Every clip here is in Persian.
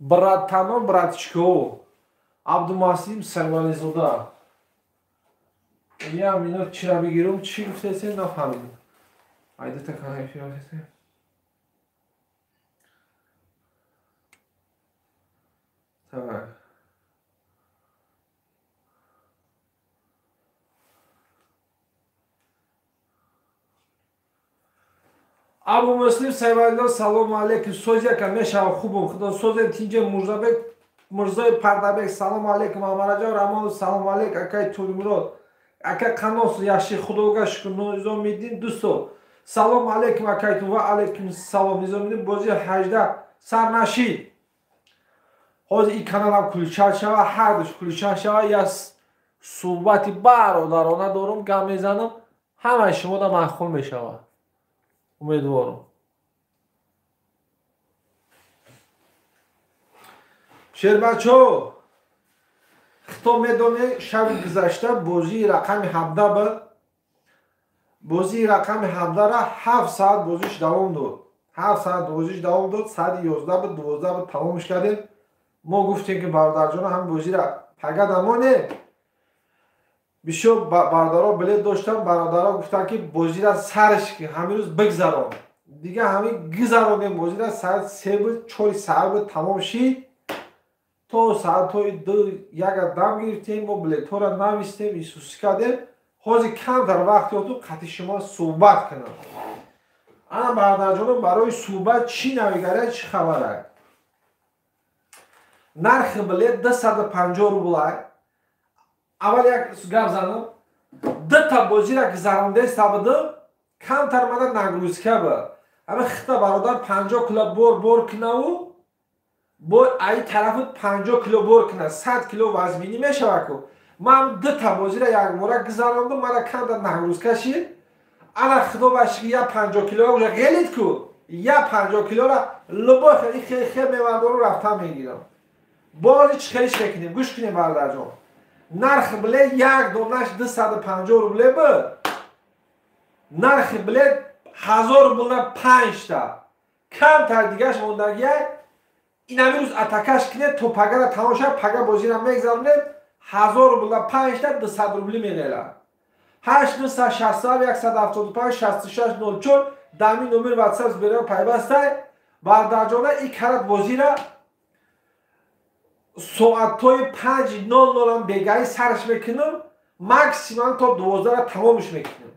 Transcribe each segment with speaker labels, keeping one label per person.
Speaker 1: братано братчико абдумасим сарвализода я минут чира бигирум чи гуфтесен нафаҳмидам айда таканаи фиёлесен так абу муслим сайвалидо салому алейкум соз яка мешава хубум худо созем тинҷе мурзабек мурзои пардабек салому алейкум амараҷон рамону салому алейк акаи тӯлимурод ака қанос яши худога шукр низомиддин дӯсто салому алейкум акайтун ва алейкум салом низомиддин бози 18 сарнашид ҳозир ин каналам кулчат шава ҳардуш кулчат шава я суҳбати бародарона дорум гап мезанам ҳамаи шумода маъқул мешавад умедворум шербачо хито медоне шаби гузашта бозии рақами 17 ба бозии рақами 17ра 7 соат бозиш давом дод 7 соат бозиш давом дод соати 11 ба 12 ба тамомш кардем мо гуфтем ки бародарҷоно ҳам бозира пага дамоне бисёр бародаро билет доштан бародаро гуфтанд ки бозира сарш ки ҳамин рӯз бигзарон дига ҳамин гизаронем бозира саат 3 ба 4 соат ба тамом шид то соатҳои 2 дам гирифтем мо билетҳоро навистем исуси кардем ҳозир камтар вақт ёфтум қатъи шумо суҳбат кунам ана бародарҷоно барои суҳбат чӣ навигария чӣ хабарай нархи билет 250 рублай аввал як гап занам дута бозира гузарондаи сабдим камтар мана нагрузка ба ама хита бародар 50 кило бор кунаву бо ай тарафи 50 кило бор куна 100 кило вазмини мешава ку ман дута бозира якбора гузарондам мана камтар нагрузка шид ана худо башки я 50 кило уже гелит ку я 50 килора лубо хе мевардору рафта мегирам бози чхелиш мекунем гӯш кунем бародарҷон нархи билет як донаш 250 рубле ба нархи билет 1000 рубле 5 та камтар дигаш мондагия инами рӯз атакаш кине то пагара тамоша пага бозира мегзаронем 1000 рубле 5 та 200 рубли менела 8967 175 66 04 дами номер ватсап беро пайвастай бародарҷона ин карат бозира соатҳои 5:00 бегаи сарш мекунам максимум то 12 тамомш мекунам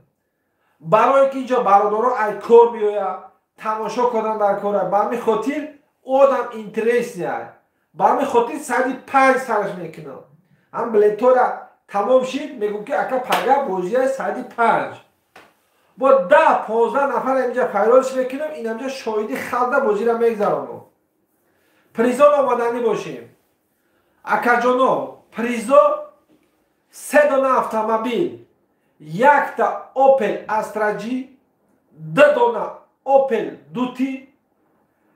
Speaker 1: барое ки инҷо бародаро ай кор меояд тамошо кардан дар кора барми хотир одам интерес неай барми хотир саати 5 сарш мекунам ҳам билетҳоро тамом шид мегӯм ки ака пага бозияи саати 5 бо 10-15 нафар инҷа файролш мекунам ин амҷа шоҳиди халда бозира мегзаронам призон омаданӣ бошем акаҷоно призо 3 дона автомобил 1 та Opel Astra G 2 дона Opel Duty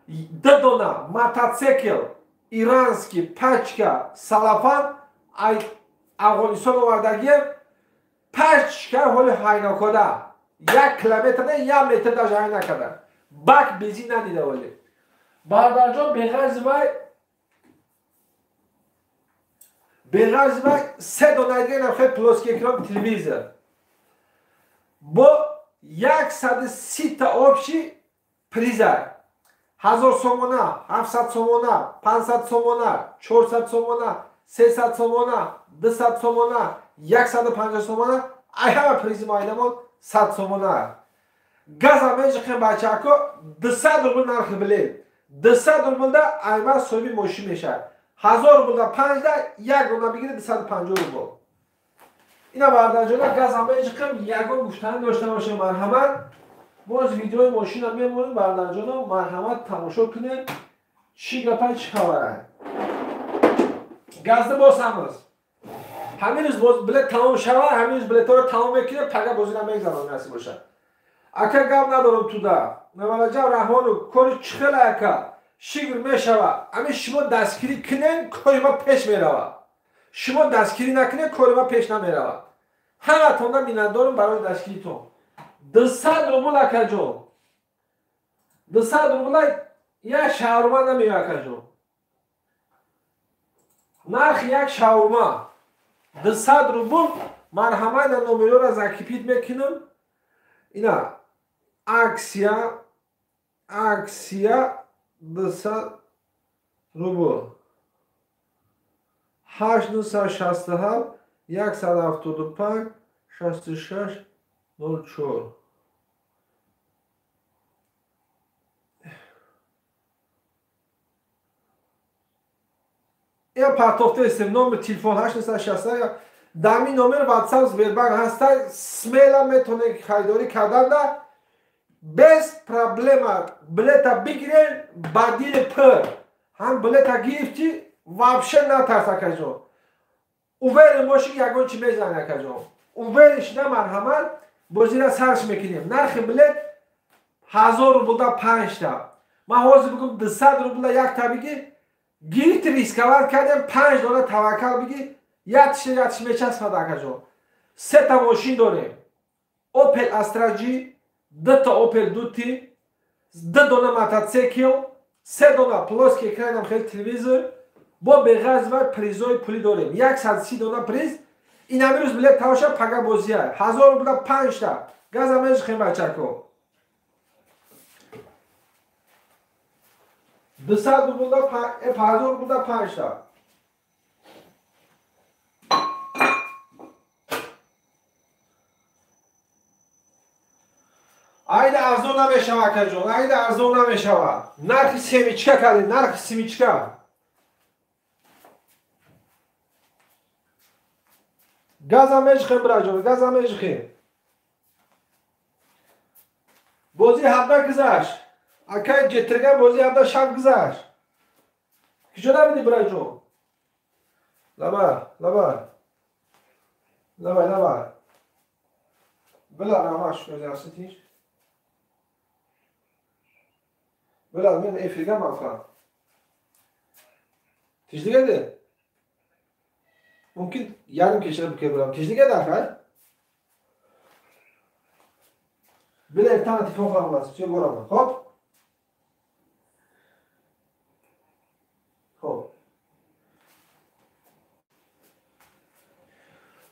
Speaker 1: 2 дона мотоцикл иранский пачка салафан ай афғонистон овардагием пачка ҳоли ҳайнокода 1 километр не 1 метр даже ҳай накарда бак бензин надида оли бародарҷон беғарзи вай беғарзи вай 3 дона дигар хеле плоский экран телевизор бо 130 та опши приза 1000 сомона 700 сомона 500 сомона 400 сомона 300 сомона 200 сомона 150 сомона ай ҳама призи майдамон 100 сомона газа меҷиқем бачако 200 рубл нархи билет 200 рублда айма соҳиби мошин мешавад 1000 рублда 5 да як дона бигире 250 рубл ина бародарҷона газа меҷиқем ягон гуфтани дошта бошем марҳамат боз видеои мошина мемонем бародарҷона марҳамат тамошо кунем чӣ гапай чӣ хабарай газда босамыз ҳамин рӯз боз билет тамом шавад ҳамин рӯз билетҳоро тамом мекунем пага бозира мегзанам насиб бошад ака гап надорам туда навалаҷав раҳмону кори чӣ хела ака шигр мешавад ами шумо дастгирӣ кунен кори ма пеш меравад шумо дастгирӣ накунед кори ма пеш намеравад ҳаматонда миннатдорам барои дастгиритон 200 рубл акаҷон 200 рубл я шаҳрванд намеояд акаҷон нархи як шаурма 200 рубл марҳамай дар номероро закипит мекунам. Ина аксия 200 рубл 867 175 66 04. Я партофта истем номер телефон 867 дами номер WhatsApp Сбербанк ҳаста. смело метавонед харидорӣ кардан без проблема билета бигирен ба дили пир. ҳам билета гирифти вообще натарс акаҷон. уверен боши ягон чи мезанад акаҷон. уверен шуда марҳамат бозира сарш мекунем. нархи билет 1000 рублда 5 та. ман ҳозир бигум 200 рубла як та биги гирифти рисковат кардем 5 дона таваккал биги ятиш мечаспад акаҷон. 3 та мошин дорем. Opel Astra G, 2 та Opel Dutti, 2 дона мотоцикл, 3 дона плоский экранам хел телевизор, бо беғазва призои пулӣ дорем. 130 дона приз. ин амирӯз билет тамоша пага бозия 1000 рубла 5 та. газа мешхем бачако. 200 рубла 1000 рубла 5 та. айда арзон намешава акаҷон, айда арзон намешава. нархи семичка кардем, нархи семичка. газа мешхем браҷон, газа мешхем. бози ҳабда гузашт. акай ҷетирган бози ҳабда шаб гузашт. киҷо намиди браҷон. лаба. била рамаш кӯзаситиш. била мен эфирга мафа. тиjdигеде. мумкин ярим кешира бикер бурам. тиjdигеде акай. била эртан телефон фармуласи чӣ борам. хоп.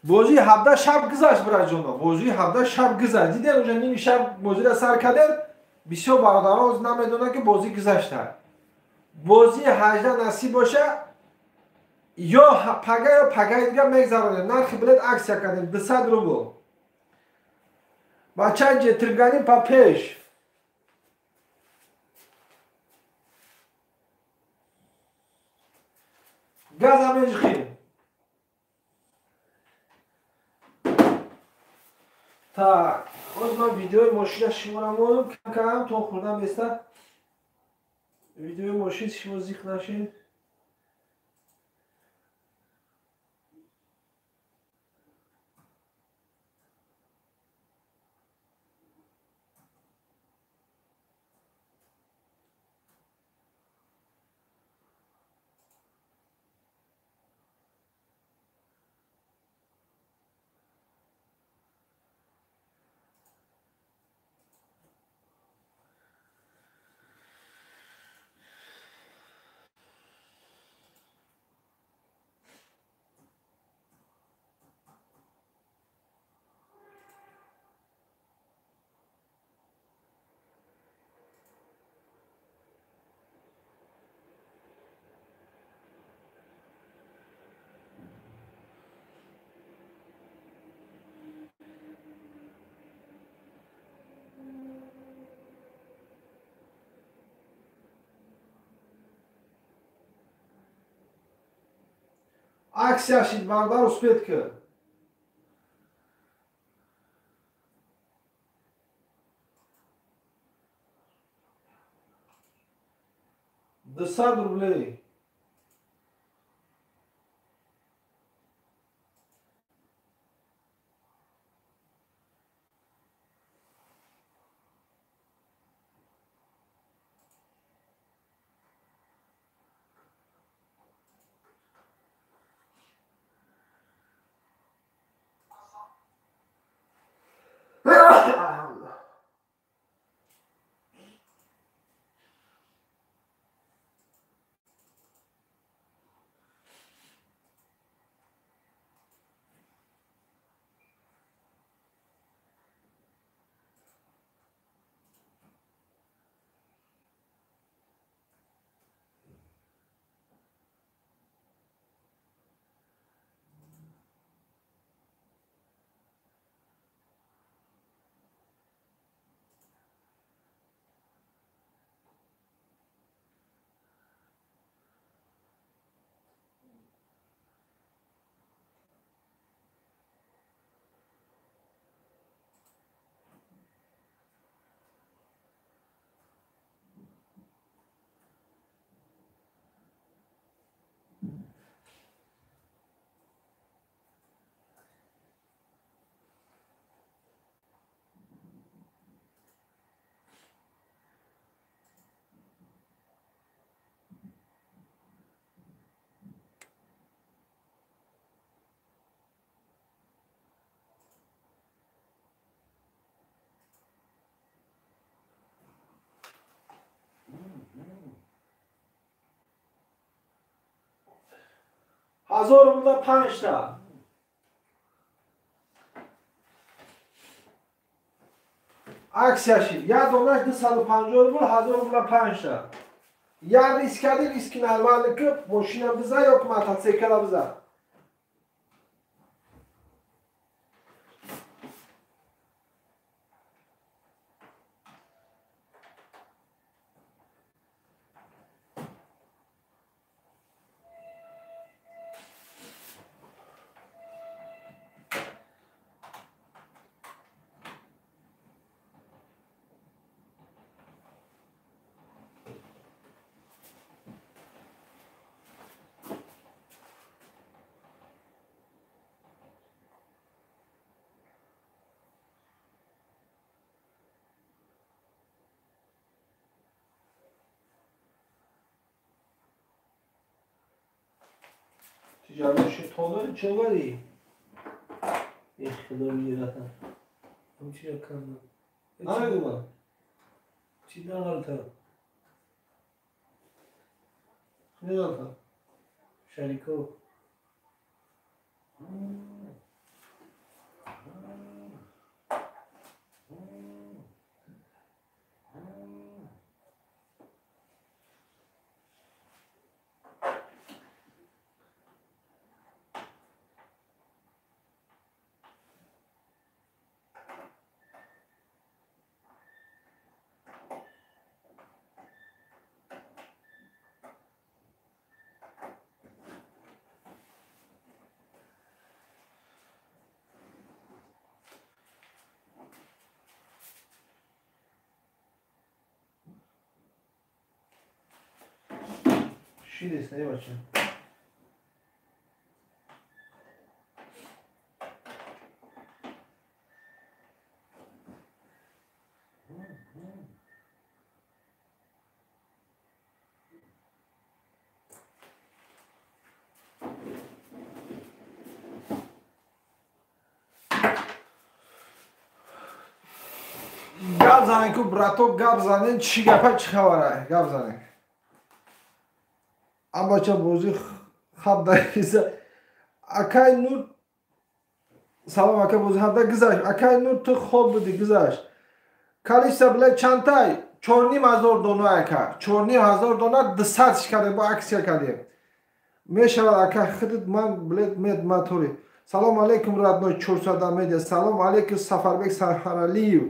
Speaker 1: бозии 17 шаб гузашт браҷоно. бозии 17 шаб гузашт. дидем уҷа ними шаб бозиро сар кардем. бисёр бародароз намедонанд ки бозӣ гузашта. бозии 18 насиб боша ё пагаи дига мегзаронем. нархи билет аксия кардем 200 рубл. бачаи ҷетирганӣ па пеш. газа межихем. так, ҳозир ман видеои мошина шуморамон кам то хӯрдам еста. видеои мошин шумо зиқ нашед. аксияши бардар успед кирд. $200 рублей. 1000 рубля 5 تا. Aksiyashir. Ya donаш 250 рубля 1000 рубля 5 تا. Ya riskadi riski normalni ki mashina biza yoki mototsikl biza. Ticaret tonu çevari. İhtidar yaratan.
Speaker 2: همچی کنم
Speaker 1: Hangi bu?
Speaker 2: چی نقلتا
Speaker 1: Ne yapalım?
Speaker 2: شریکو
Speaker 1: Şiris ne bakayım? Gap zanen ku brato gap zanen çi gapa çi xabara gap zanen. Ama ço bozu xabda ise akay nur salam akay bozu xabda gizash akay nur tu xob budi gizash. Kalisa bile çantay 4500 dona aka 4500 dona 200 shikade bu aksiya kade. Meshavad aka xidit man bilet med maturi. Salam aleykum radnoy 400 media. Salam aleykum Safarbek Saharaliyev.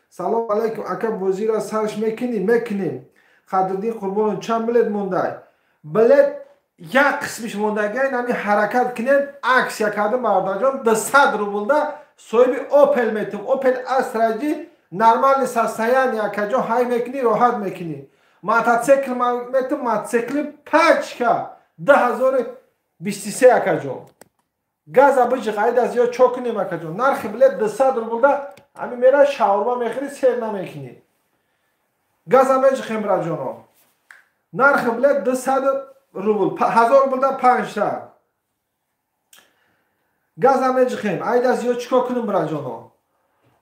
Speaker 1: Salam aleykum aka bozira sarsh mekini. Qadrdin qurbon chand bilet monday. Bilet ya qismish mondaga nami harakat kinen aksiya kade mardajon 200 rublda soybi Opel metim. Opel Astra'cı normal sasayan ya kajo hay mekini rohat mekini. Mototsikl metim mototsikli paçka 2023 akajo. Gaz abıcı qayda az yo çok nima akajo. Narxi bile 200 rublda ami mera shaurma mekini serna mekini. Gaz abıcı xemrajono. Narxi bile 200 rubl 1000 rublda 5 ta. Gaz abıcı xem ayda az yo chiko kunim brajono.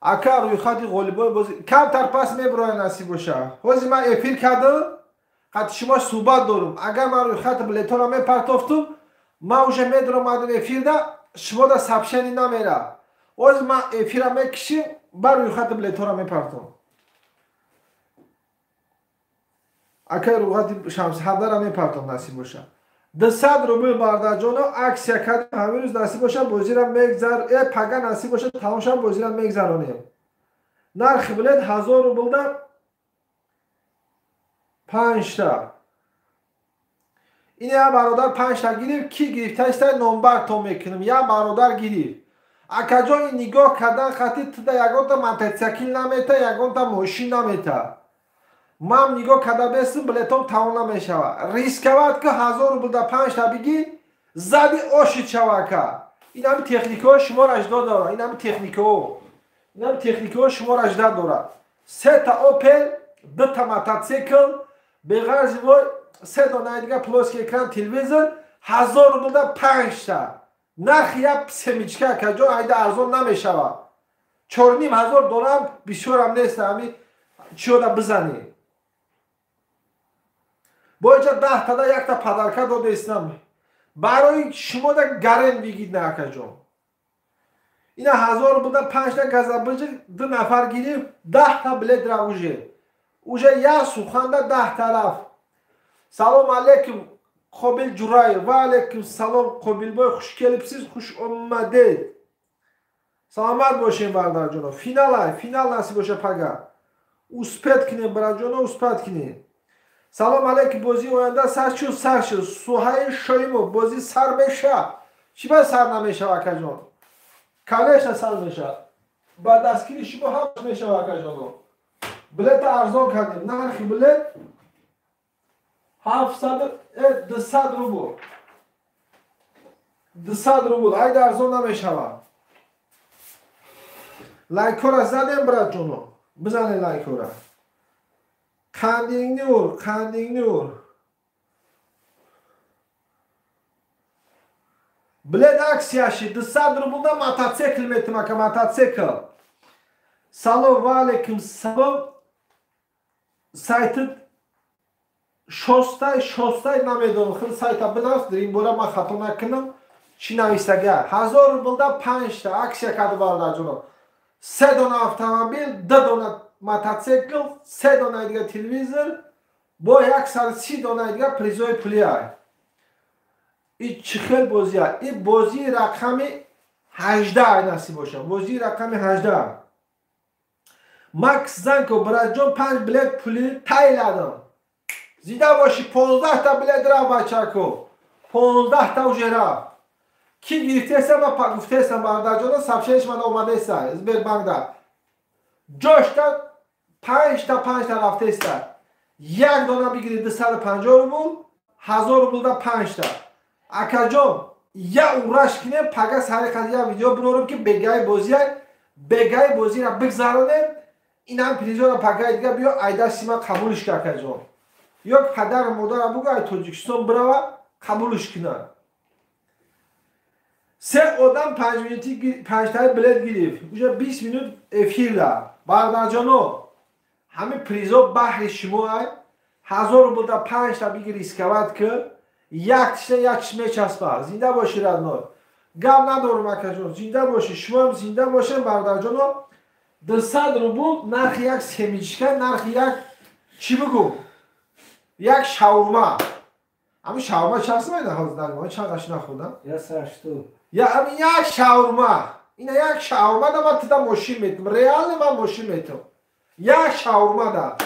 Speaker 1: Aka ro'yxati g'olibon bozi kamtar pas mebroya nasib bo'sha. Hozir men efir kardim. Qat shuma suhbat dorim. Agar men ro'yxati biletona mepartoftum, men уже medromadim efirda shuma da сообщение namera. Hozir men efira mekishim, bar ro'yxati biletona mepartom. Aka ro'yxati shams hadara mepartom nasib bo'sha. 200 rubl bardajono aksiya kardim. Hamma roz nasib bo'sha bozira megzar paga nasib bo'sha tamosha bozira megzaronim. Narxi bilet 1000 rublda 5 ta. İne barodar 5 ta girib ki giriftaşta nombar to mekinim ya barodar girib. Akajo in nigoh kardan khati tida yagonta mototsikl nameta yagonta moshin nameta. Mam nigoh karda besim biletom tamom nameshava. Riskovat ki 1000 rublda 5 ta bigi zadi oshi chavaka. Inam texniko shuma rajdod dora. Inam texniko shuma rajdod dora. 3 ta Opel, 2 ta mototsikl, beg'arz voy 3 dona diga ploski ekran televizor 1000 rublda 5 ta. Narxi ya semichka kajo ayda arzon nameshava. 4500 دلار بیشترم نیست همی چیو دا بزنی. باید 10 تا یک تا پدرکه داده استم. برای شما در گرن بگید نه اکجان اینا 1000 بوده 5 تا گزابجه 2 نفر گیریم 10 تا بلیت را اوجه یا سخنده 10 طرف سلام علیکم قابل جورای و علیکم سلام قابل بای خوش کلیپسیز خوش اومدید سلامت باشین بردار جانو فینال نصیب باشه پگه اوسپت کنیم برای جانو اوسپت کنیم سلام علیکم بازی آینده سر شد سوهای شایمو بازی سر بشه چی باید سر نمیشه وکر جان کلش سر میشه با دستگیری شما هم میشه وکر جانو بلیت ارزان کردیم نرخی بلیت 200 روبل 200 روبل های ارزان نمیشه لایک ها را زدیم برات جانو بزنه لایک ها را کندینگ نور بلیت اکسیاشی 200 روبل da mototsikl metimaka mototsikl سلام و علیکم سلام سایت شستای نمیدونم خیلی سایت بناست در این باره من خطا نکنم چی نویسته 1000 روبل da 5 تا اکسیا کرده بارده جانو 3 دونه автомобیل 2 دونه موتورسیکل 3 دونه دیگه تلویزیون با 130 دونه دیگه پریزای پولی های این چه خیلی بازی های این بازی رقم 18 نصیب باشه بازی رقم 18 مکس زنکو برای جان 5 بلیت پولی تایلادم زیده باشی 15 تا بلیت را بچه کو 15 تا اوجه را کی گرفته است ما گفته است بردار جان سبشش من اومده است ازبر بانک دا جاش تا 5 تا رفته است یک دونه بگیرید 250 روبل 1000 روبل دا 5 تا اکا جان یا اورش کنه پگاس هر قضیه ویدیو بنورم که بگای بازی را بگذارونم این هم پریزو را پگای دیگه بیا ایدا سیما قبولش که اکا جان یک پدر مادر بگو ای توجیکستان برو قبولش کنه 3 آدم 5 مینوتی 5 تا بلیت گرفت اونجا 20 مینوت افیر دا بردار جانو همه پریزو بحر شما های 1000 روبل دا 5 تا بگیر اسکوات که یکش میچسبه زنده باشی ردنار گم ندارم اکا جان زنده باشی شما هم زنده باشین بردار جانو 200 روبل نرخ یک سمیچکه نرخ یک چی بگو یک شاورما همین شاورما چه هست باید حاضر دارم من چند قش نخوردم
Speaker 2: یا سرشتو
Speaker 1: یا همین یک شاورما اینه یک شاورما دا من تدا ماشین میتم ریال من ماشین میتم یک شاورما دا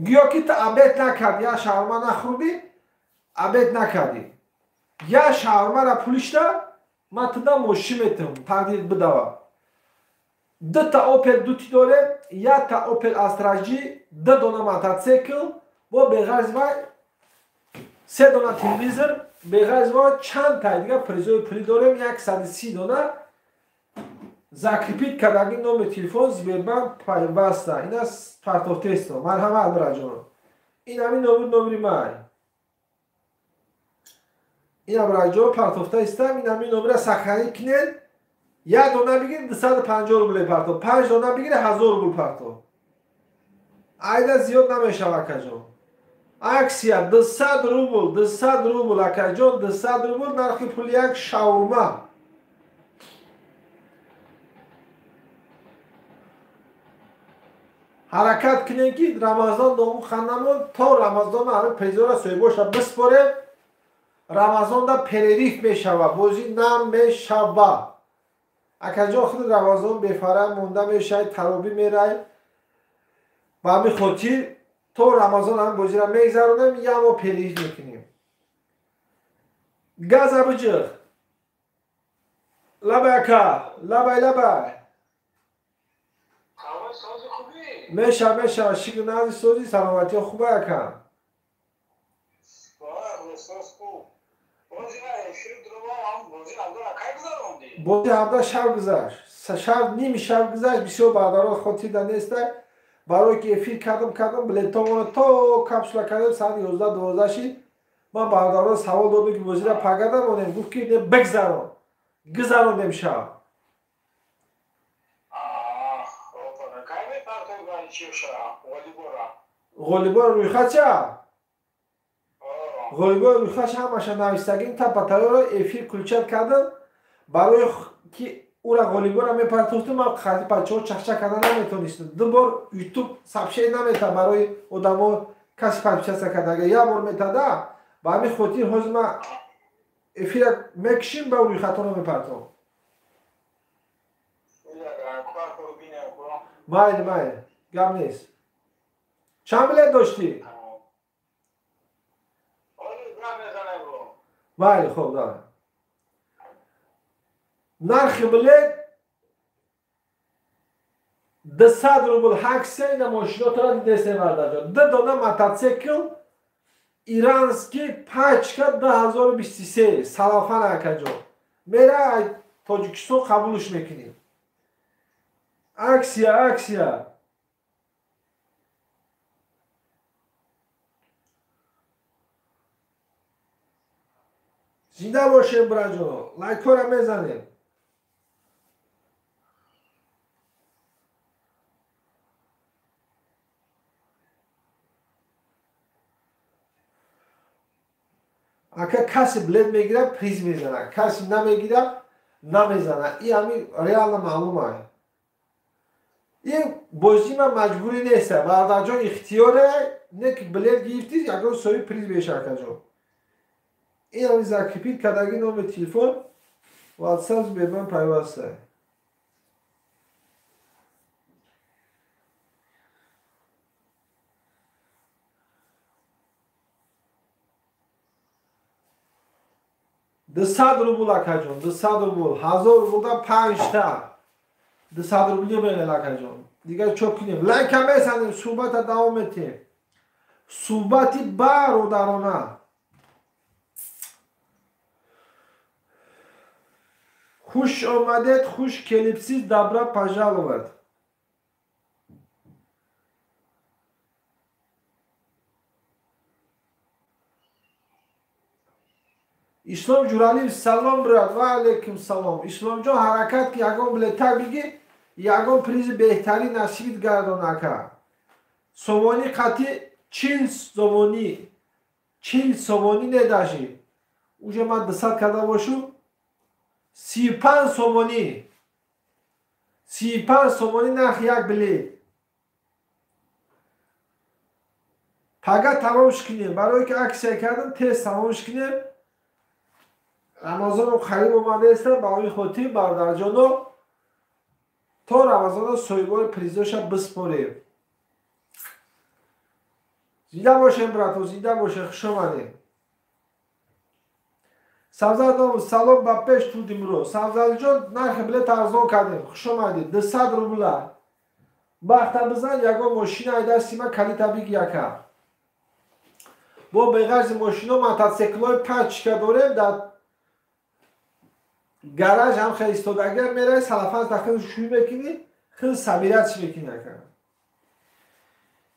Speaker 1: گیا که تا عبید نکرد یا شاورما نخوردی عبید نکردی یا شاورما را پولیش دا من تدا ماشین میتم تقدیر بدوا 2 تا اوپل دوتی داره 1 تا اوپل استراجی 2 دونه موتورسیکل و بغرض و 3 دونه تلویزیون بغرض و چند تا دیگه پریزوی پولی داریم 130 دونه زاکریپیت کردگی نام تلفن زبربند پیوسته این از پرتاف تست مرحمت برای جان این همین نمبری من این هم برای جان پرتاف تست این همین نمبر سخنی کنید 1 دونه بگیر 250 روبل پرتاف 5 دونه بگیر 1000 روبل پرتاف ایده زیاد نمیشه اکا جان اکسیا 200 روبل اکا جان 200 روبل نرخ پول یک شاورما حرکت کنین که رمضان دوم خانمون تا رمضان همه پیزور سویبوش بسپره رمضان دا پریریف میشوه بازی نم میشوه اکا جان خود رمضان بفره مونده میشه ترابی میره و همین خاطر تو رمضان هم بازی را میگذرونم یا ما پریش میکنیم گاز ابجخ لبه اکا لبه میشه شکل نازی سوزی سلامتی خوبه اکا بازی هفته شب گذشت شب نیم شب گذشت بسیار برداران خاطر دانسته برای که افیر کردم بلیتامون تا کپسولا کردم ساعت 11 شید من برداران سوال دادم که بازی را پگردم اونم گفت که بگذارم گذاروندم شب غالیبار روی خط چه؟ غایبای رویخش همشه نویستگین تا پتره را افیر کلچت کردم برای که او را غالیبا را میپرتوفتم من خطی پچه ها چخچه کردن نمیتونستم دو بار یوتیوب سبشه نمیتا برای آدم کسی پچه کرده اگه یک بار میتاده با همین خاطر حاضر من افیر میکشیم به روی خطا رو میپرتم مایل گم نیست چند بلیت داشتی؟ مایل خوب دارم نرخ بلیت 200 روبل حکسه این ماشینات را دیده مرده جان ده دانه موتورسیکل ایرانسکی پاچکا 2023 سلافان اکا جان میره تاجیکستان قبولش میکنیم اکسیا زنده باشیم برای جان لایک ها را میزنیم اگه کسی بلیت میگیره پریز میزنه کسی نمیگیره نمیزنه این همین ریال معلومه این بازی من مجبوری نیسته و در جان اختیاره نه که بلیت گرفتی یکان سوی پریز بیشه کجا این همین زکیپید کدگی نام تلفن واتساپ به من پیوسته ده روبل اکا جان 200 روبل 1000 روبل دا 5 تا 200 روبل بگه اکا جان دیگه چوب کنیم لایک هم بزنیم صحبت دوام میتیم صحبتی برادرانه خوش آمدید خوش کلیپسیز دبره پژل آورد اسلام جورالی سلام براد و علیکم سلام اسلام جان حرکت که یکان بلیتر بگی یکان پریز بهتری نصیبت گردان اکا سومانی قطعی 40 سومانی نداشی اوجه من 200 کرده باشم 35 سومانی نرخ یک بلیت پگه تمامش کنیم برای که اکسیه کردم تست تمامش کنیم رمضان رو خرید اومده استم با این خاطر برادر جانو تا رمضان سویبای پریزاش بسپاریم زنده باشیم براتو زنده باشه خوش آمدیم سبزل دام سلام با پیش تودیم رو سبزل جان نرخ بلیت ارزان کردیم خوش آمدید 200 روبله وقتا بزن یکا ماشین ایده سیما کلی تبیگ یکا با بغرز ماشین ها موتورسیکل های 5 که داریم در گراژ هم خیلی استاد اگر میره سلافت داخل شوی بکنی خیلی سمیرت چی بکنی نکنه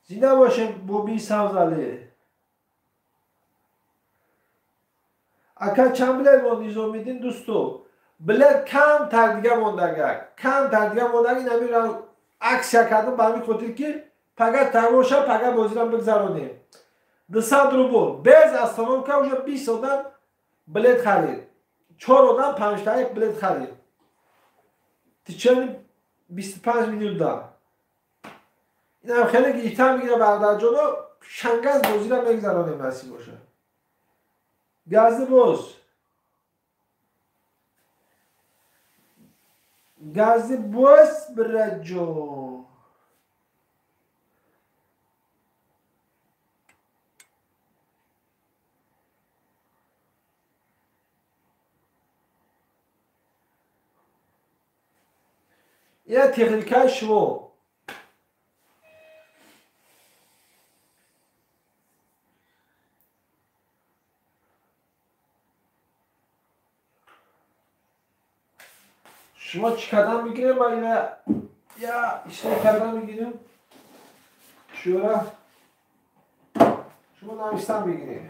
Speaker 1: زنده باشیم بوبی سبزله اکا چند بلیت ما نیزو میدین دوستو بلیت کم تر دیگه موندگه این همین رو عکس کردم با همین خاطر که پگه تماشا پگه بازی رو بگذرانیم 200 روبل بیز از تمام که اوجا 20 آدم بلیت خرید 4 آدم 5 تا یک بلیت خرید تیچه 25 میلیون دار این هم خیلی گیتر میگیره برادر جانو شنگز بازی رو بگذرانیم نصیب باشه گازه باز برجو یه تکنیکای شما شما چی کردن میگیریم من اینه یا اشتر کردن میگیریم شورا شما نوشتن بگیریم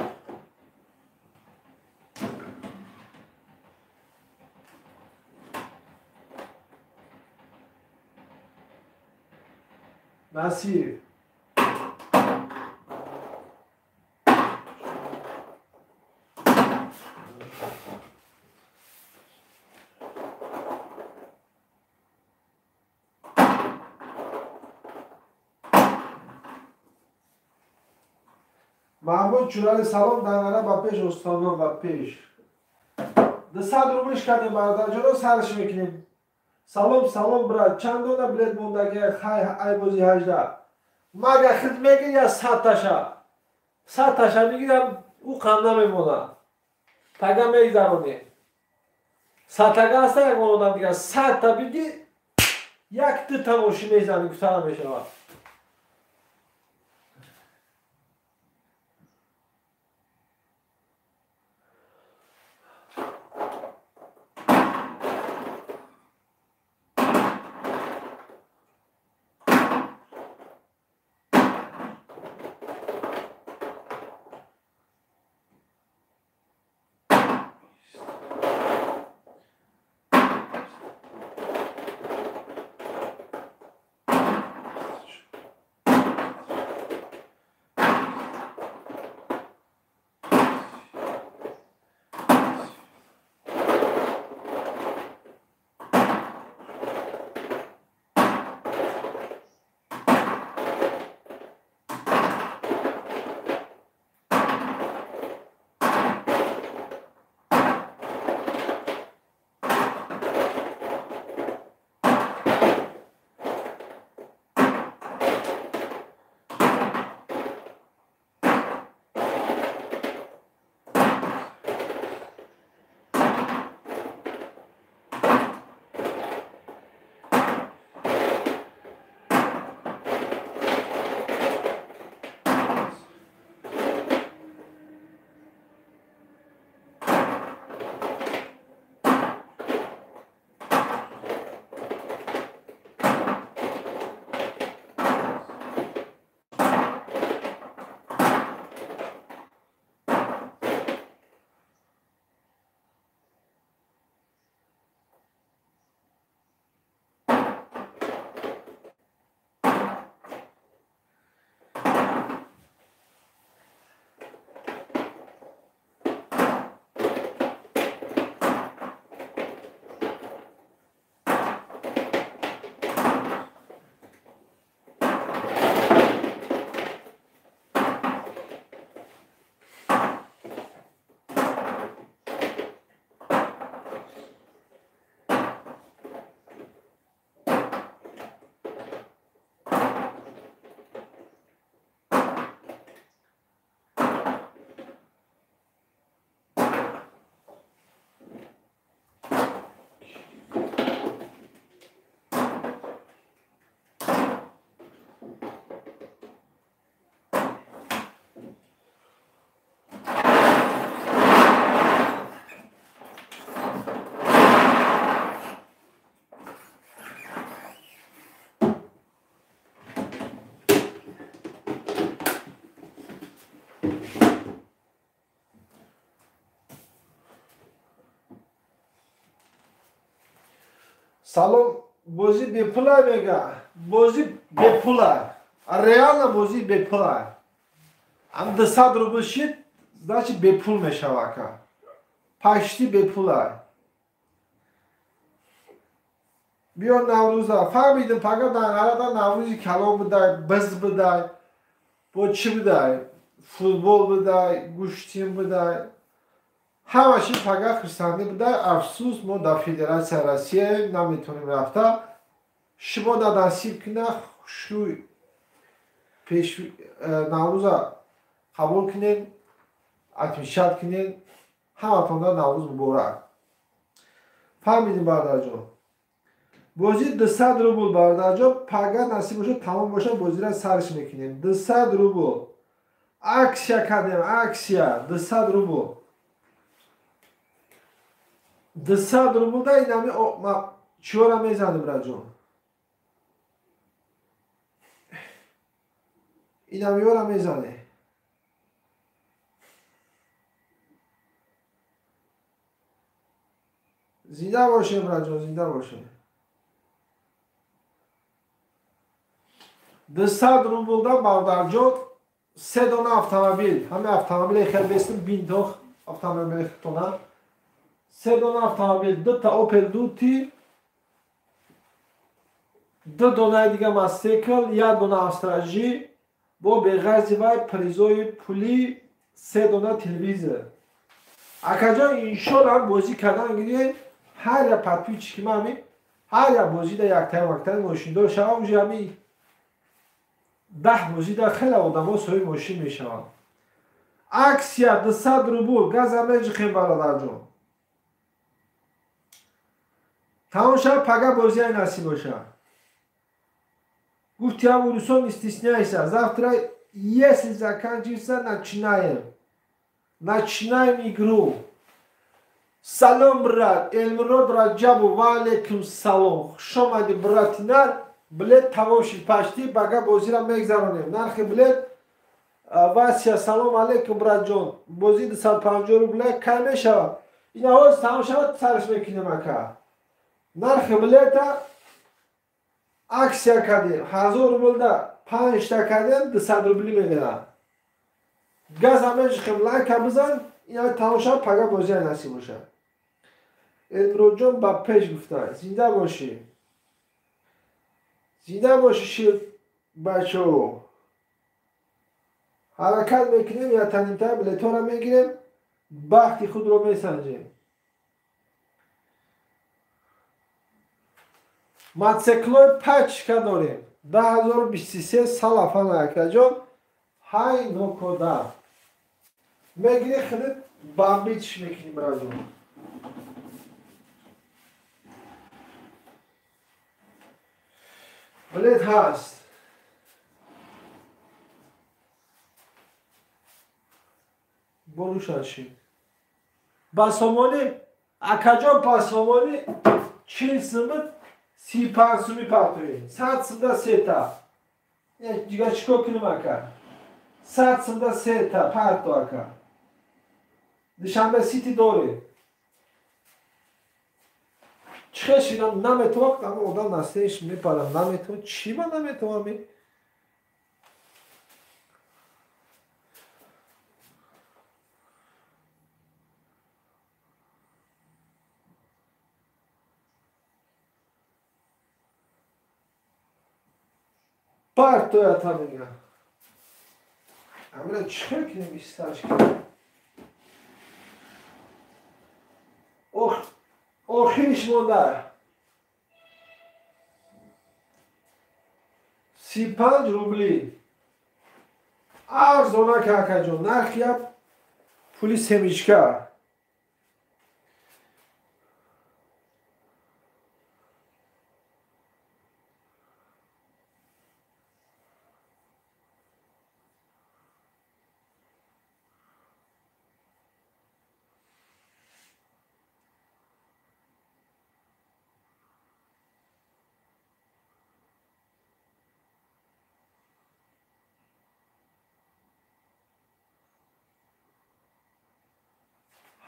Speaker 1: نصیر محمود جورال سلام دنگره با پیش استانو و پیش 200 روبلش کردیم برادر جان سرش میکنیم سلام برات چند دونه بلیت موندگی خای ای بازی 18 مگه خود میگی یا 100 تاشا میگیرم او قم نمیمونه تگه میگذرونی 100 تگه هست یک مونودم دیگه 100 تا بگی یک دو تماشی میزنی گفترم میشود سلام بازی بپولا میگه بازی بپولا ریال بازی بپولا هم 200 روبل شد значит بپول میشود که پشتی بپولا بیا نوروزا فهمیدم فقط در نوروزی کلام بده بز بده با چی بده فوتبال بده گوشتیم بده همه چی فقط خرسنده بده افسوس ما در فدراسیون روسیه نمیتونیم رفته شما در نصیب کنه شوی پیش نوروزا قبول کنین اتمیشت کنین همه تون در نوروز مبارک فهمیدیم برادر جان بازی 200 روبل برادر جان فقط نصیب باشه تمام باشه بازی را سرش میکنیم 200 روبل اکسیا کردیم اکسیا 200 روبل 200 روبل دا این همی چیو را میزنیم برادر جان این همی را میزنه زنده باشه برادر جان زنده باشه 200 روبل دا برادر جان 3 دانه اتومبیل همه اتومبیل خیلی بستم بینتاخ اتومبیل خطونه 3 دانه اتومبیل 2 تا اوپل دوتی 2 دانه دیگه مستیکل 1 دانه استراژی با به غرض وای پریزای پولی 3 دانه تلویزیون اکجا اینشال هم بازی کردن گیری هر یا پتوی چیکیم همی هر یا بازی در یک تایم وقتای ماشین دار شما اونجا همی 10 بازی در خیلی آدم ها سوی ماشین می شوند اکسیا 200 روبل گاز همه جخیم برادر جان تمام شب پگه بازی های نصیب باشه گفتی هم اولوسان استثنائیسه завтра если заканчивается начинаем игру салом брат эльмурод раджабу ва алейкум салом хуш омади братинар билет тамом шид пашти бага бозира мегзаронем нархи билет васия салом алейкум брат ҷон бози 250 рубля кай мешавад ин авоз тамом шавад сарш мекунем ака нархи билета аксия кардем 1000 рубля 5 та кардем 200 рубли мегирам газ ҳамеҷ хем лайка бизан ина тамом шавад пага бози насиб бошад элмуродҷон ба пеш гуфта зинда бошӣ зинда бошӣ шир бачао ҳаракат мекунем я танимта билетҳоро мегирем бахти худро месанҷем мотоциклои пачка дорем 2023 салафана акаҷон ҳай нокода мегири хилит бамбитиш мекуним раҷон билет ҳаст борушаши басомонӣ акаҷон басомонӣ 40 сумит 35 суми партои 100 сумда 3 та ҷига чикор кунем ака 100 сумда 3 та парто ака душанбе сити дорем чихешидам наметавад ама одам настеиш мепарам наметавад чӣ ба наметавам партоята мегирам амира чихел кунем исташ охириш монда 35 рубли арзона какаҷон нархия пули семичка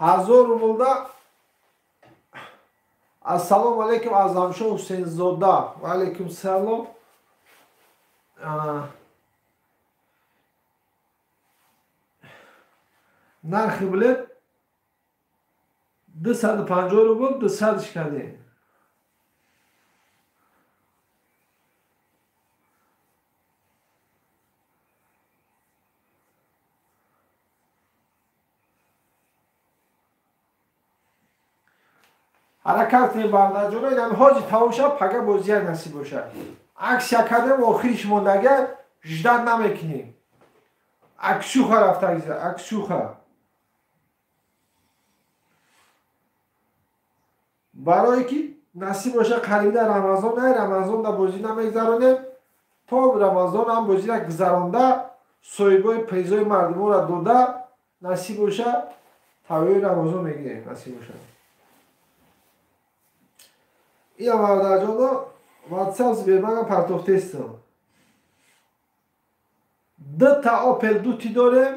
Speaker 1: ҳазор рублда ассалому алейкум азамшо ҳусейнзода ва алейкум салом нархи билет 250 рубл 200 кардем ҳаракат мебардаҷона ин ҳози тамом шав пага бозия насиб бошад аксия кардем охириш мондага ждан намекунем аксюха рафтагиза аксюха барое ки насиб бошад қарибида рамазон ай рамазон да бозӣ намегзаронем то рамазон ҳам бозира гузаронда соҳибои призои мардумонро дода насиб бошад тавои рамазон мегирем насиб бошад ин мавдаҷоно ватсап сбербанка партофтестам 2 та опел дути дорем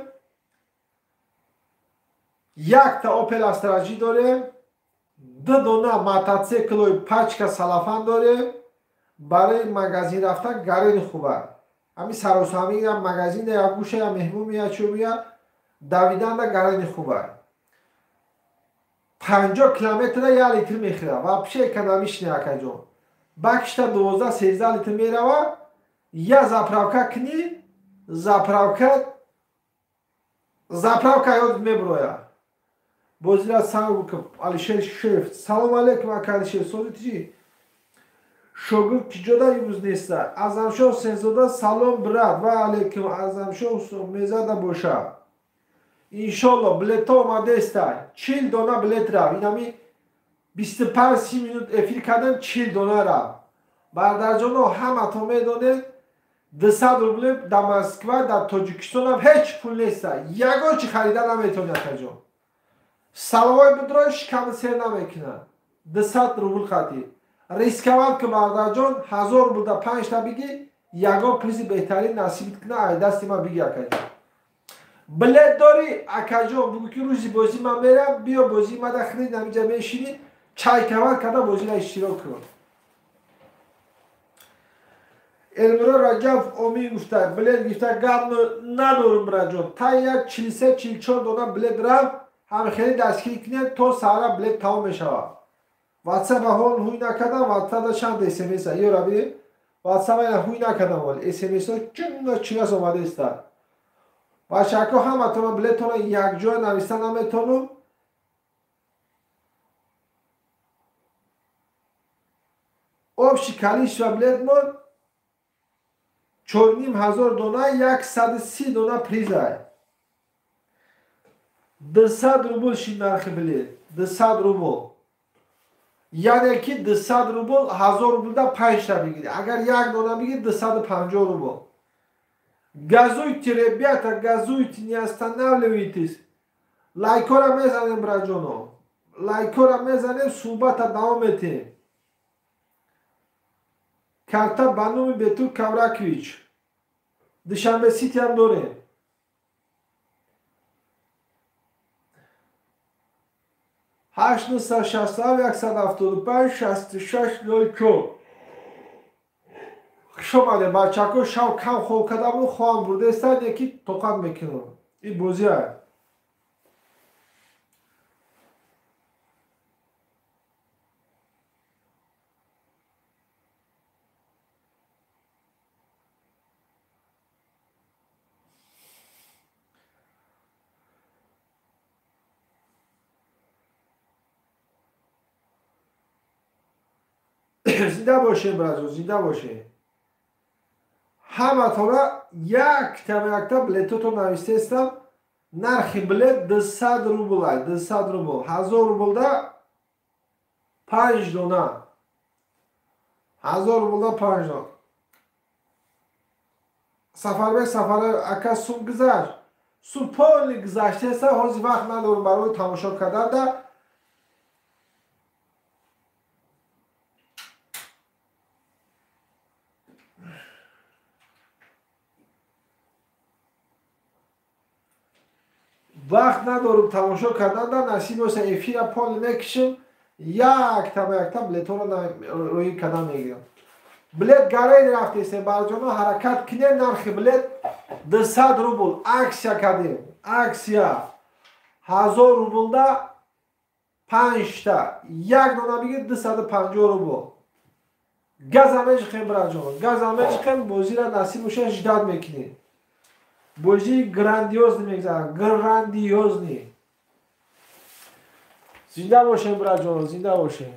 Speaker 1: 1 та опел астраҷӣ дорем 2 дона мотоциклои пачка салафан дорем барои магазин рафтан гарини хуба ҳамин саросамиам магазин я гӯша я меҳмум я чӯбия давиданда гарини хуба 50 километр 1 литр мехӯрад вообще экономичный акаҷон бакишта 12-13 литр мерава я заправка кунӣ заправка ёд меброя. Бозира сам Алишер Шеф. Салом алейкум Алишер. Соли чи? Шогирд киҷода имрӯз неста. Азамшоҳ Сензода салом брат. Ва алейкум Азамшоҳ мезада боша. Иншолло билетҳо омадеста. 40 дона билет рав. Инами 25-30 минут эфир кардан 40 дона рав. Бародарҷоно ҳаматон медонед 200 рубли дар Москва, дар Тоҷикистон ҳам ҳеҷ пул неста. Ягон чи харида наметавонед акаҷон. Саловои бидрои шиками сер намекунад. 200 рубл қатӣ. Рисковат ки бародарҷон 1000 рубл дар 5 та биги, ягон призи беҳтарин насибит кунад, ай дасти ман биги акаҷон. Билет дори акаҷон, бугӯ ки рӯзи бозӣ ман мерам, биё бозӣ мада хирид намиҷа мешинӣ, чайкавар карда бозира иштирок кун. Элмиро Раҷабов Омин гуфта, билет гифта гап надорум браҷон. Та як 43-44 дона билет рав, ҳамхели дастгирӣ кунед, то саҳра билет тамом мешавад. WhatsApp ҳол ҳуй накардам, WhatsApp чанд SMS ё раби. WhatsApp ҳуй накардам, вол SMS чунас омадеста. Бачако ҳаматон билетона якҷоя нависта наметонум. Общий количество билет мон 4500 дона, 130 дона призай. 200 рубл ши нархи билет. 200 рубл. Яъне ки 200 рубл 1000 рубл да 5 та бигирӣ. Агар 1 дона бигирӣ 250 рубл. Газуйте, ребята, газуйте, не останавливайтесь. Лайкора мезанем, браҷоно. Лайкора мезанем, суҳбата давом метем. Карта ба номи Бетур Кавракович. Душанбе сити ҳам дорем. ҳашт нуса 67-175-66-04. Хуш омадед бачако, шав кам хоб карда буд, хоҳам бурдестад яки тоқат мекунам. Ин бозӣ аст. зинда бошед браҷон, зинда бошед. ҳаматона якта билетотон навистестам. нархи билет 200 рубл аст, 200 рубл. 1000 рублда 5 дона. 1000 рублда 5 дона. Сафарбек Сафарбек ака сум гузашт. Сум полни гузаштеста, ҳозир вақт надорум барои тамошо карданда. вақт надорум тамошо карданда, насиб боса эфира пол мекишим, якта билеторо рӯи карда мегирам. Билет гарейд рафтесем барҷоно, ҳаракат кинем, нархи билет 200 рубл. Аксия кардем, аксия 1000 рублда 5 та, 1 дона бигир 250 рубл. газа мешихем браҷон, газа мешихем, бозира насиб боша жиддат мекунем. бозии грандиозни мегзарам, грандиозни. зинда бошем браҷон, зинда бошем.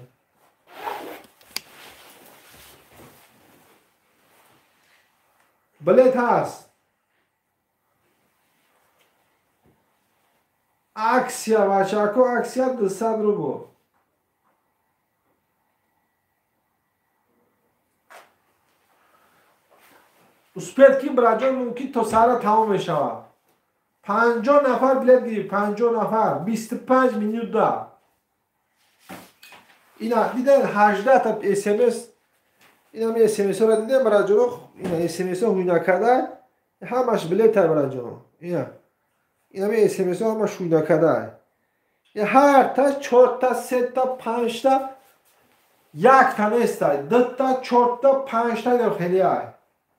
Speaker 1: билет ҳаст. аксия бачако, аксия 200 рубл. успед ки браҷон мумкин то саҳра тамом мешавад. 50 нафар билет гирифт, 50 нафар, 25 минут да. ина дидед 18 та SMS. ина SMS-ҳоро дидед браҷон, ина SMS-ҳо ҳуй накарда, ҳамаш билет ай браҷон. ина SMS-ҳо ҳамаш ҳуй накарда. ҳар та 4 та, 3 та, 5 та, 1 та нестай, 2 та, 4 та, 5 та ин хеле ай.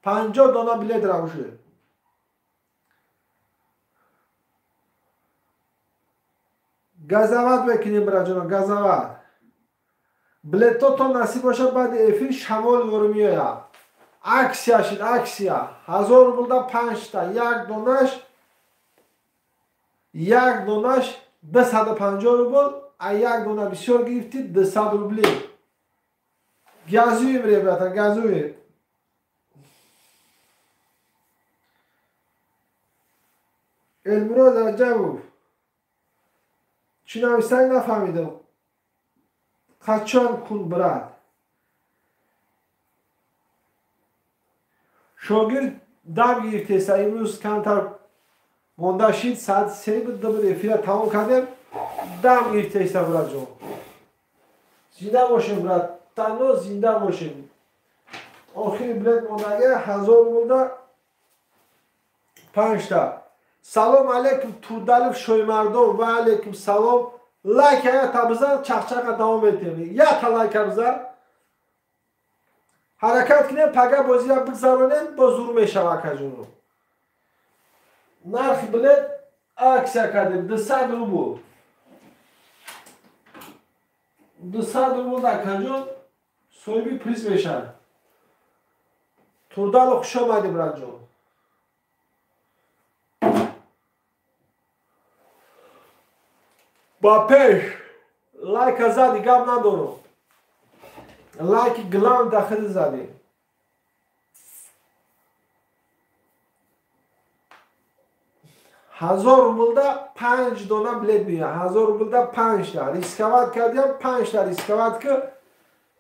Speaker 1: 50 дона билет равшед. газават мекунем браҷон, газават. билетотон насиб бошад баъди эфир шамол вор меояд. Aksiya شد aksiya 1000 rublda 5 تا یک دونش 250 روبل یک دونه بسیار گرفتید 200 روبلی گازوی بره براتر گازوی المراد عجبو چی نویستن نفهمیدم قچان کن برد شاگرد دم گرفته است امروز کمتر مونده شد ساعت 3 بود دوباره افیر تمام کردیم دم گرفته است برد جان زنده باشیم برد تنها زنده باشیم آخری بلد مونده 1000 مونده 5 تا سلام علیکم تودالف شوی مردم و علیکم سلام لایک ها تا بزن چخچخ دوام میتونی یا تا لایک بزن حرکت کنیم پگه بازی را بگذارونیم با زور میشوه کجونو نرخ بلد اکسیا کردیم 200 روبل 200 روبل در کجون سویبی پریز میشن تودال خوش آمدی برد جون با پیش لایک زدی گم ندارم لایک گلان داخل زدی 1000 روبلda 5 dona bilet میاد 1000 روبلda 5 تا ریسکوات کردیم 5 تا ریسکوات که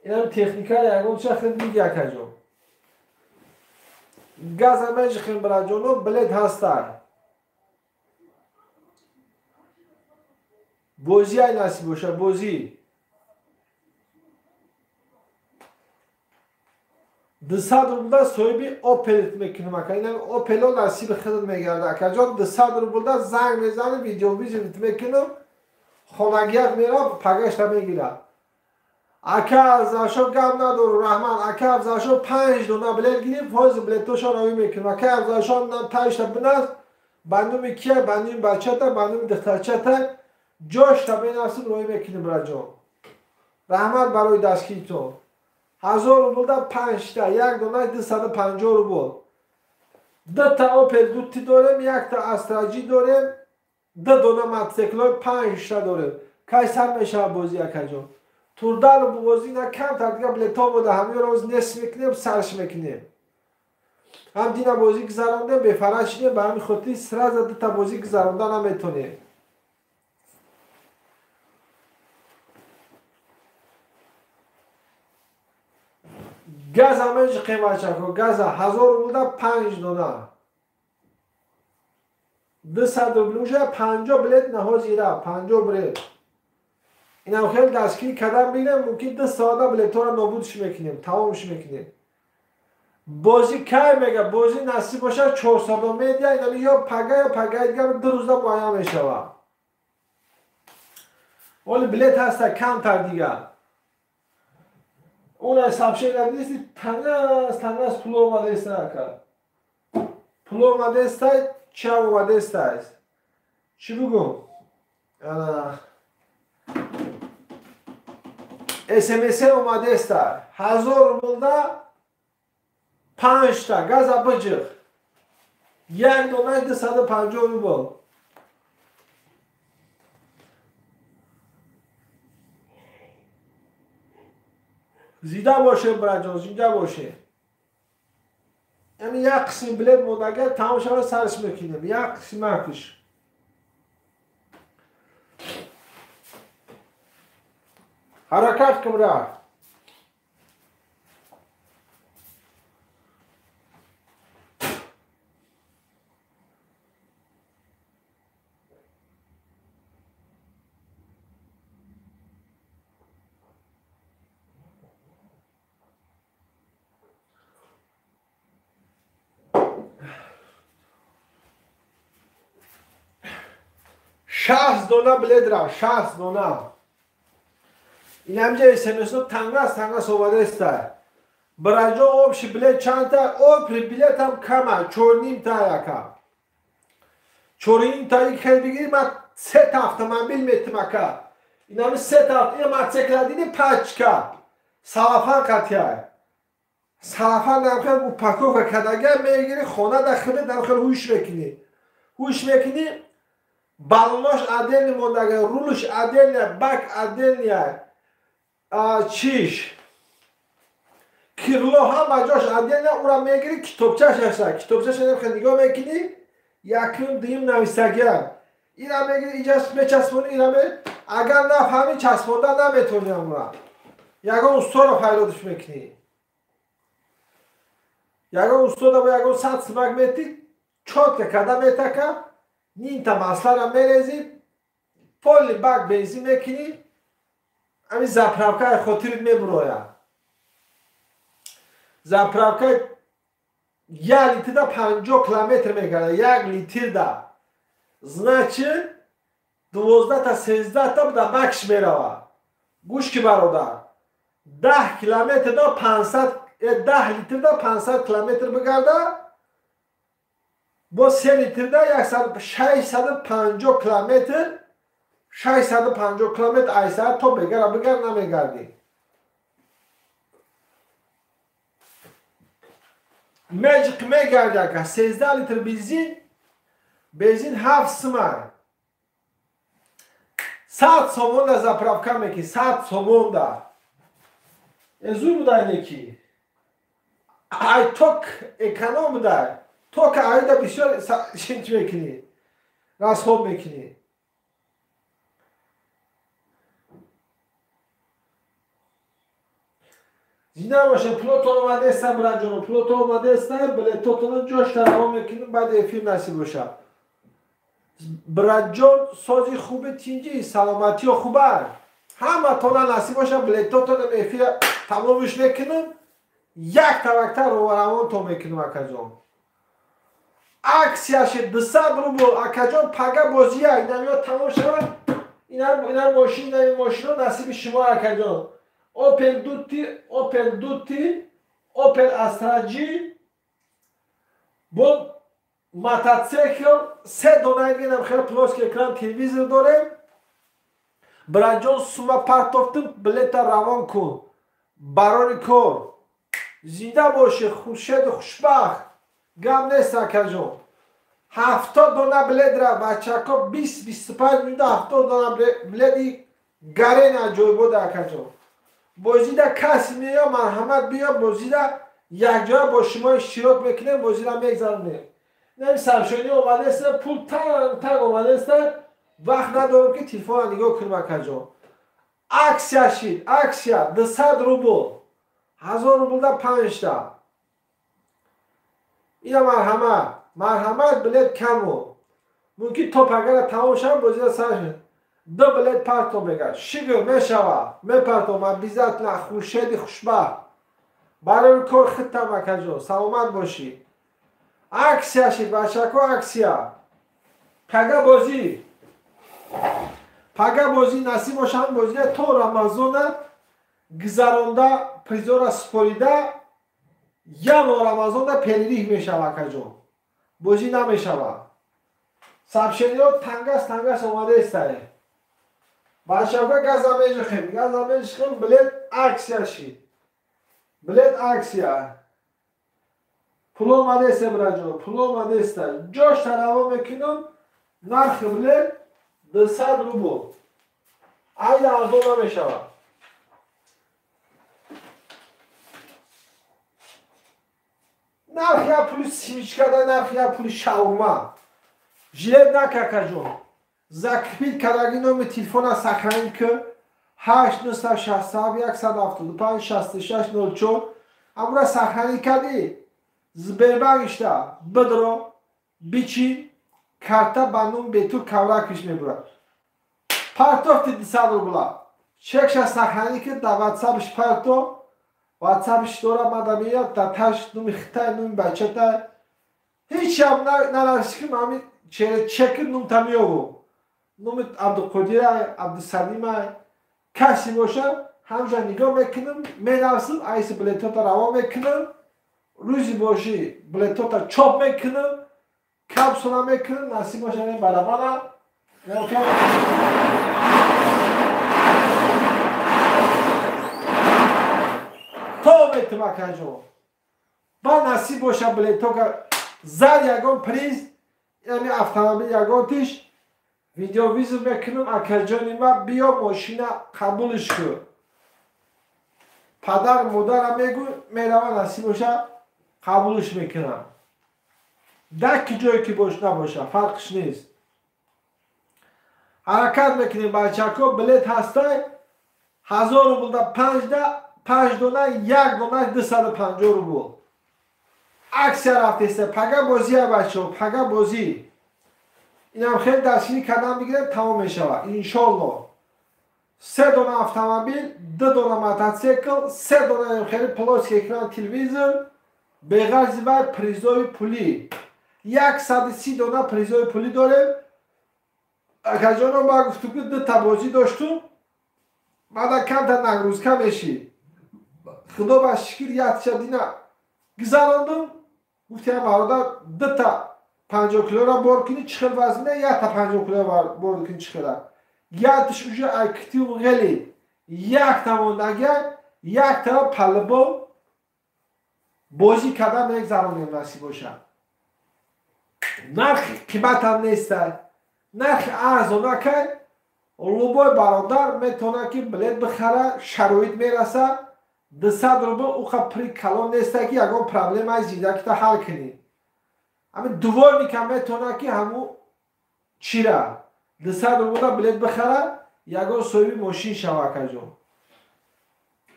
Speaker 1: اینم تکنیکال یکم چه خیلی دیگه کجا گاز همش خیلی برای جونو بلیت هستن بوزی های نصیب باشه بوزی 200 روبلda soyubi Opel میکنم اکا اینم اوپلو نصیب خودت میگرده اکا جان 200 روبلda زنگ میزنه ویدیو میکنم خونگیت میره پگشت میگیره اکا ارزشو گم ندارو رحمان اکا ارزشو 5 دونه بلیت گیری فاز بلیتوشو روی میکنم اکا ارزشو تایشت بناس بندوم کیه بندوم بچه تا بندوم دخترچه تا جاش تا بیناسیم روی میکنیم برای جان رحمت برای دستکی تو 1000 روبلda 5 تا یک دونه 250 روبل 2 تا اوپل دوتی داریم یک تا استراجی داریم 2 دونه موتورسیکل 5 تا داریم کیسر میشه بازی اکا جان توردال و بازی نه کم تا دیگه بلیتا بوده همین روز نصف میکنیم سرش میکنیم هم دینا بازی گذرانده بفرش شدیم به همین خاطر سر زده تا بازی گذرانده نمیتونیم گاز همه چی قیمت چکو گاز 1000 روبلda 5 دونه 200 روبل 50 بلیت نه زیرا 50 بلیت اینا خیلی دستگیر کردن بینم ممکن 2 ساعت بلیت رو نابودش میکنیم تمامش میکنیم بازی کی میگه بازی نصیب باشه 400 میدیا اینا یا پگه دیگه 2 روزه بایا میشوه ولی بلیت هست کم تر دیگه اون حساب شده نیستی تنگاز پول اومده است اکا پول اومده است چه اومده است چی بگم SMS اومده است 1000 روبلda 5 تا گاز بجخ یک دونه 250 روبل زیده باشه برای جان زیده باشه یعنی یک قسم بلیت مدگه تمام شما سرش میکنیم یک قسم مکش حرکت کم رفت $60 بلیت را 60 دونه این همجا SMS رو تنگاز اومده است برای جا آبش بلیت چند تا آب بلیت هم کمه 4.5 تا یکم 4.5 تا یک خیلی بگیریم من 3 تا автомобиль میتونم این همه 3 تا این موتورسیکل دیدی پچکا سوافان قطعه سلفا نمیخواد او پاکو کداگه میگیری خونه داخلی نمیخواد هوش بکنی هوش میکنی بالوناش عدل موندگه رولش عدل بک عدل چیش کیرلو هم جاش عدل او را میگیری کتابچهش هست کتابچهش نمیخواد نگاه میکنی یکم دیم نویسگه این را میگیری اینجاست میچسبونی این را اگر نفهمی چسبوندن نمیتونی اون را یکم استاد را پیدادش میکنی یکم استاد را یکم ساعت سمک میتی چوت که کده میتکه نیم تا مسئله را میریزی پولی بک بنزین میکنی همین زپراوکه خاطرت میبرویه زپراوکه 1 لیتر دا 50 کیلومتر میگرده 1 لیتر دا значит 12 تا 13 تا دا مکش میروه گوش که برادر 10 کیلومتر دا 500 10 لیتر دا 500 کیلومتر بگرده با 3 لیتر دا 650 کیلومتر 650 کیلومتر ایسر تو بگرد نمیگردی میجک میگرده که 13 لیتر بنزین 7 سومن 100 سومون دا زپراوکا میکی 100 سومون دا ازوی بوده اینه کی ای توک اکنام بوده توک ای دا بسیار شنچ میکنی رسخوب میکنی زیده باشه پلوتون اومده استم برنجانو پلوتون اومده استم بلیتوتون جاش تنها میکنیم بعد فیلم نصیب باشه برنجان سازی خوبه تینجی سلامتی و خوبه همه تونه نصیب باشه بلیتوتون میفیر تمامش میکنیم یک توکتر رو ورمان تو میکنیم اکجان اکسیش 200 روبل اکجان پگه بازیه اینا میاد تمام شد اینا ماشین رو نصیب شما اکجان اوپل دوتی اوپل استراجی با موتورسیکل 3 دونه اینم خیلی پلاستیک اکران تلویزیون داریم برنجان سوما پرتافتم بلیت روان کن برای کار زنده باشه خورشید خوشبخت گم نیست اکجان 70 دونه بلیت را بچه‌ها 20-25 میده 70 دونه بلیت گرین جای بود اکجان بازیده کسی میاد مرحمت بیا بازیده یک جای با شما اشتراک میکنه بازیده میگذارونه نمی سرشانی اومده است پول تنگ اومده است وقت ندارم که تلفن نگاه کنم اکجان اکسیا شید اکسیا 200 روبل 1000 روبل دا 5 تا اینا مرحمت بلیت کمو ممکن توپ اگر تمام شد بازیده سرشون 2 بلیت پرتو بگرد شیگر میشوه میپرتو من بیزت نه خورشید خوشبخت برای کار خطه مکجو سلامت باشی اکسیا شید بچه‌ها اکسیا پگه بازی نصیب باشم بازی تو رمضان گذرانده پریزور سپوریده یا رمضان دا پریریح میشوه کجو بازی نمیشوه سبشنی ها تنگست اومده استره بچه‌ها گزامیج خیلی بلیت اکسیا شید بلیت اکسیا پول اومده است برنجان پول اومده است جاش تنوع میکنم نرخ بلیت 200 روبل ای ارزون نمیشوه نرخ یا پول سیمیچ کرده نرخ یا پول شاورما ژیلت نکه جون زکپیل کداگی نوم تلفن سخنی که 8967 175 66 04 امورا سخنی کردی زبربگشته بدرو بیچی karta bandum betur kavrakish meburad. Partofti disadro bula. Çekşa sahnani ki da WhatsApp'ış parto. WhatsApp'ış dora madamiya da taş numi xitay numi bachata. Hiç yam narashkim ami çekir num tamiyogu. Numi Abdülkadir'ay, Abdülsalim'ay. Kasi boşa hamja nigah mekinim. Menavsım aysi biletota rava mekinim. Ruzi boşi biletota çop mekinim. Kapsula mekinim. Nasip boşa ne balabala. تو به اتماکن جو با نصیب باشه بلیتو که زد یگان پریز یعنی автомобил یگان تیش ویدیو ویزو میکنم اکجانی ما بیا ماشین قبولش کن پدر مادر میگو میروم نصیب باشه قبولش میکنم دکی جایی که باش نباشه فرقش نیست حرکت میکنیم بچه‌ها بلیت هسته 1000 روبل در 5 دونه یک دونه 250 روبل عکس رفتیسته پگه بازی بچه ها پگه بازی این هم خیلی دستگیری کردن بگیرم تمام میشود انشالله 3 دونه автомобил 2 دونه موتورسیکل 3 دونه خیلی پلاستیک اکران تلویزیون بغیر زیبای پریزای پولی 130 دونه پریزای پولی داریم اگر جانم با گفتو که 2 تا بازی داشتم بعد کم تا نگروز کم میشی خدا با شکر یاد دینا گذراندم گفتم برادر 2 تا 50 کیلو را بار کنی چخل وزنه 1 تا 50 کیلو بار کنی چخل یادش اوجه اکتیو غلی 1 تا موندگه 1 تا پلبو بازی کردن نگذرانیم نصیب باشه نرخ قیمت هم نیسته نرخ ارزانه که لوبای برادر میتونه که بلیت بخره شرایط میرسه 200 روبل او پری کلان نیسته که یکان پرابلم از زیدکی تا حل کنی همین دوار میکن میتونه که همون چی را 200 روبل بلیت بخره یکان صاحبی ماشین شوه کجا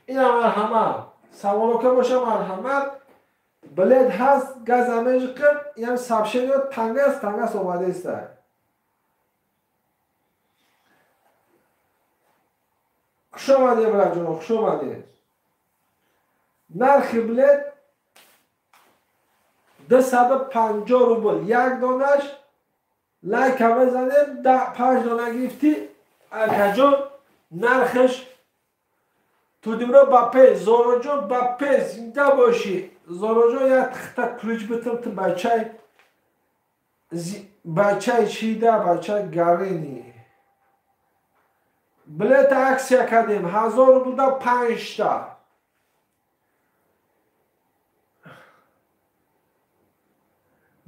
Speaker 1: این مرحمت سوالو که باشه مرحمت بلیت هست گز امیج کرد این هم سبشن یا تنگست آمده است خوش آمده برای جنو خوش آمده نرخ بلیت 250 روبل یک دانش لایک همه زنیم 5 دانه گرفتی ارکجان نرخش تو دیمرا با پیز زارجان با پیز زنده باشی زارجان یا تخت کلوچ بتم تو بچه چیده بچه گرینی بلیت عکس کردیم 1000 روبل 5 تا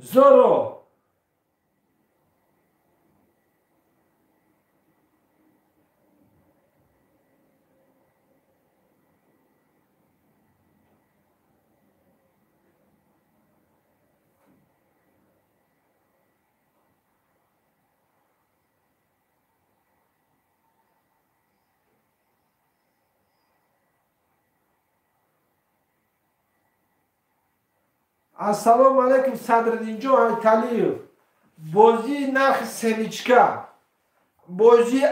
Speaker 1: زورو السلام علیکم صدرالدین جان تلیف بازی نرخ سمیچکا بازی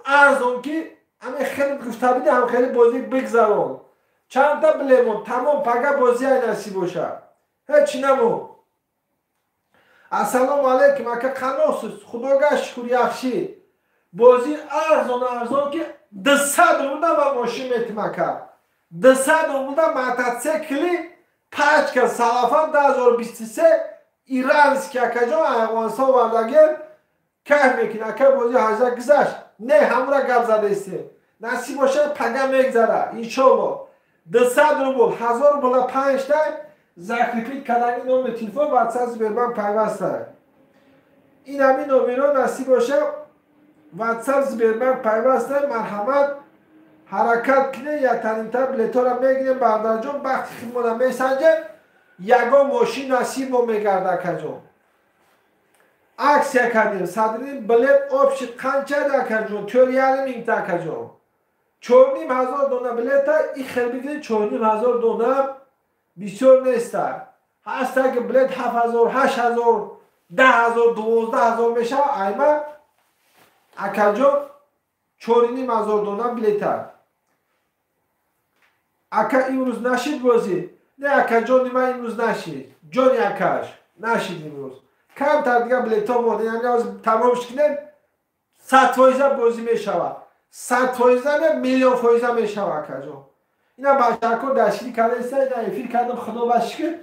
Speaker 1: ارزون که همه خیلی گفته بیده هم خیلی بازی بگذارون چند تا بلیمون تمام پگه بازی های نصیب باشه هیچی نمون السلام علیکم اکا قناسوس خداگاه شکر یخشی بازی ارزون که 200 روبل با ماشین میتمکه 200 روبل موتورسیکلی پاچکا سلافان 2023 ایرانسکی اکجا افغانستان ورداگر که میکنه که بازی حاضر گذشت نه همون را گپ زده ایسته نصیب باشه پگه میگذره انشالله 200 روبل 1000 روبل 5 تا زکریپیت کردن نام تلفن واتساپ زبربان پیوسته این همین نمره نصیب باشه واتساپ زبربان پیوسته مرحمت حرکت کنه یا تنینتر بلیت ها را میگیریم بردار جان وقتی خیمون میسنجه یگان ماشین نصیب رو میگرده کجا عکس کردیم صدرین بلیت آبشی قنچه دا کجا توریالی میگتا کجا 4500 دونه بلیت ها این خیلی بگیرید 4500 دونه بسیار نیسته هسته که بلیت 7000 8000 10000 12000 میشه ایمه اکجا 4500 دونه بلیت ها اکا امروز نشید بازی نه اکا جانی من امروز نشید جانی اکاش نشید امروز کم تر دیگه بلیت ها ماده یعنی از تمامش کنیم 100% بازی میشود 100% نه میلیون فایزه میشود اکا جان اینا بچه ها دستگیری کرده ایسته اینا افیر کردم خدا بشکر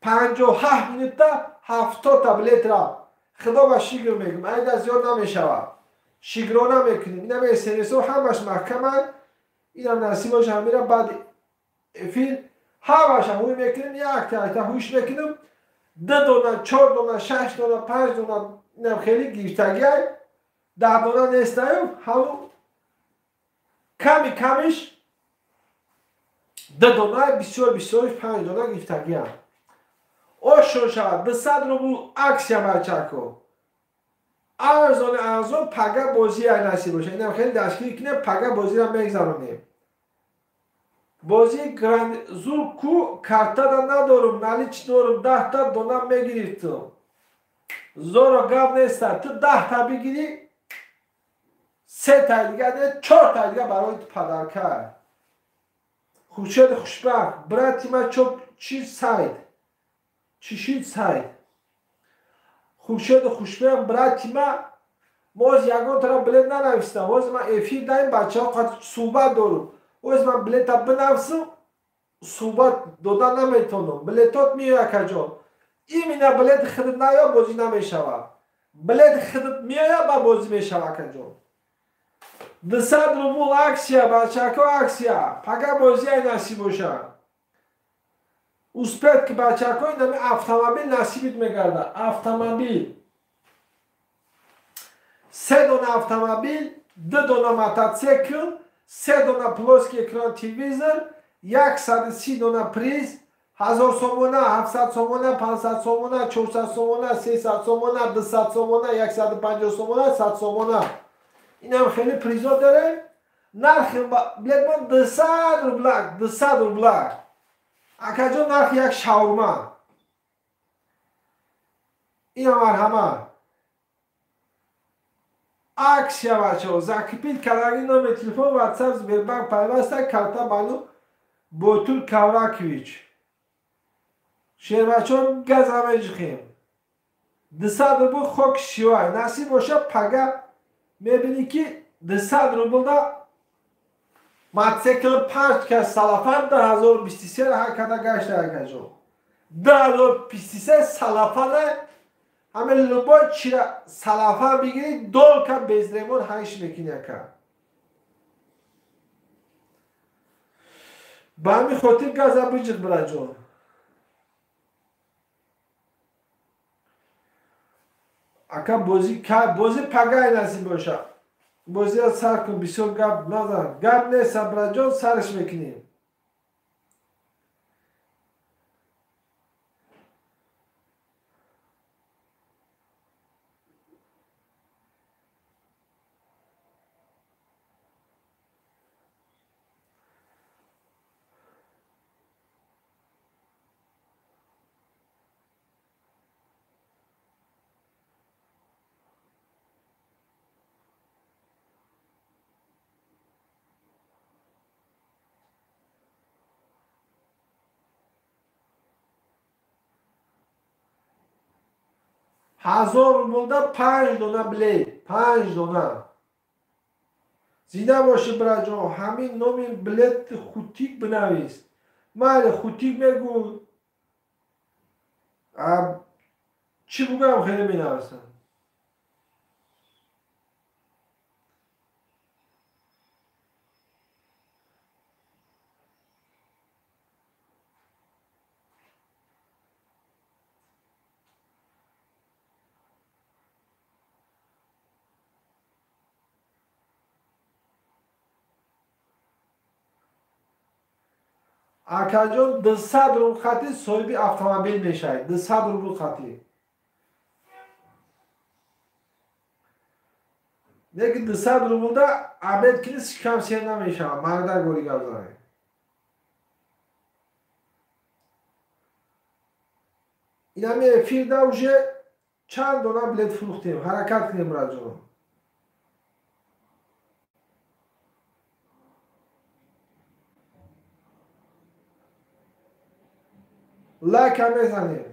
Speaker 1: 57 منیت تا 70 تا بلیت را خدا بشکر میگم این از زیاد نمیشود شیگرانه میکنیم اینا به اسنسو همش محکمه این هم نصیب باشه همین را بعد افیر همش هم هوی میکنیم یک تا هوش میکنیم 2 دونه 4 دونه 6 دونه 5 دونه اینم خیلی گیرتگی های 10 دونه نیستیم همون کمیش 2 دونه بسیار 5 دونه گیرتگی هم آشون شود 200 روبل اکسیا بچکو ارزان پگه بازی های نصیب باشه اینم خیلی دستگیری کنیم پگه بازی را میگذارونیم بازی گراند زور کو карта да надорум налич дорум 10 та дона мегирӣ ту зоро гап неста ту 10 та бигирӣ 3 та дига не 4 та дига барои ту падарка хуршед хушбахт брати ма чоп чи сайд чишид сайд хуршед хушбахт брати ма моз ягон тара билет нанавистам моз ма эфир даим бачаҳо қад суҳбат дорум اوز من بلیت بنویسم صحبت دادن نمیتونم بلیتات میاد کجا این مینا بلیت خرید نیا بازی نمیشود بلیت خرید میاد با بازی میشود کجا 200 روبل اکسیا بچه‌ها اکسیا پگه بازی ای نصیب باشه اوسپت که بچه‌ها این دمی автомобиль نصیبت میگرده автомобиль 3 دونه автомобиль 2 دونه موتورسیکل 3 дона плоский экран телевизор 130 дона приз 1000 сомона 700 сомона 500 сомона 400 сомона 300 сомона 200 сомона 150 сомона 100 сомона اینم خیلی پریزا داره نرخ بلد من 200 روبل 200 روبل اکجا نرخ یک شاورما اینم مرحمه аксия бачаҳо закипит кардаги номи телефон ватсап сбербанк пайваста карта бану ботул кавракевич шербачаҳо газа межихем 200 рубл хоки шивай насиб боша пага мебинӣ ки 200 рублда мотоцикл 5 ка салафан 2023 ҳакада гашта акаҷо 2023 салафана همه لبای چی سلافه بگیرید دول که bezlemon هایش میکنی که با همی خاطر گازه بجد برا جان اکا بازی پگای نصیب باشه بازی را سر کن بسیار گب نزن گب نیست برا جان سرش میکنیم هزار روبلدا 5 دونه بلیت 5 دونه زنده باشی برا جان همین نومی بلیت خوتیک بنویس مال خوتیک میگو چی بگم خیلی مینویسم اکاجون 200 روبل خطی صاحب автомобиль میشه 200 روبل خطی دیگه 200 روبل دا عبد کلیس کم سیر نمیشه مرد گوری گذاره این همی افیر دا وجه چند دونه بلیت فروختیم حرکت کنیم برا جان لایک هم بزنیم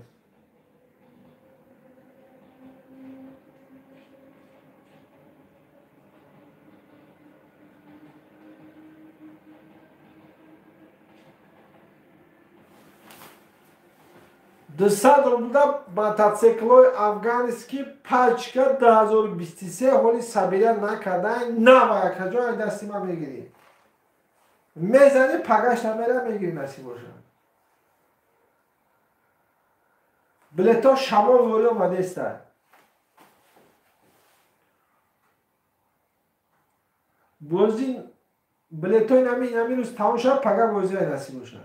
Speaker 1: دوصد روبلدا мотоциклои афганский пачка 2023 ҳоли сабира накардан нава якаҷои дасти ма мегирӣ мезани пагаш намера мегирӣ насиб боша Bileto şamol vuruyor madesta. Bozin bileto inami ruz tamuşa paga boziye nasip olsa.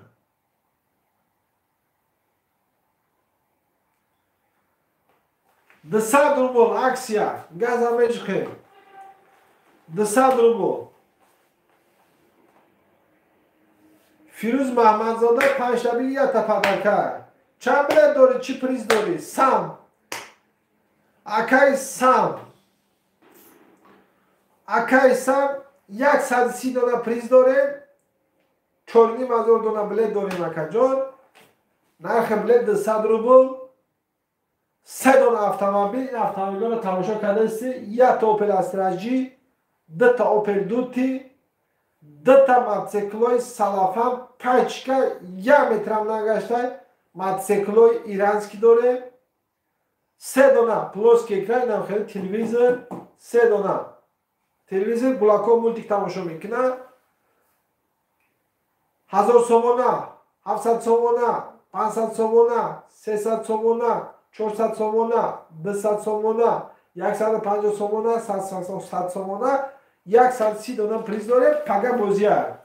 Speaker 1: Dısad rubol aksiya gaza mecke. Dısad rubol. Firuz Mahmadzade Panjshabi yata padaka. Чанд билет дори? Чӣ приз дори? Сам. Акаи Сам. Акаи Сам 130 дона приз дорем. 4,5 дона билет дорем акаҷон. Нархи билет 200 рубл. 3 дона автомобил. Ин автомобилро тамошо кардаисти. 1 та Opel Astra G, 2 та Opel Duty, 2 та мотоциклои Салафам пачка 1 метрам нагаштай. мотоциклои иранский дорем. 3 дона плоский экран, намхели телевизор. 3 дона телевизор блоко мультик тамошо мекунад. 1000 сомона, 700 сомона, 500 сомона, 300 сомона, 400 сомона, 200 сомона, 150 сомона, 100 сомона, 130 дона приз дорем. Пага бозия.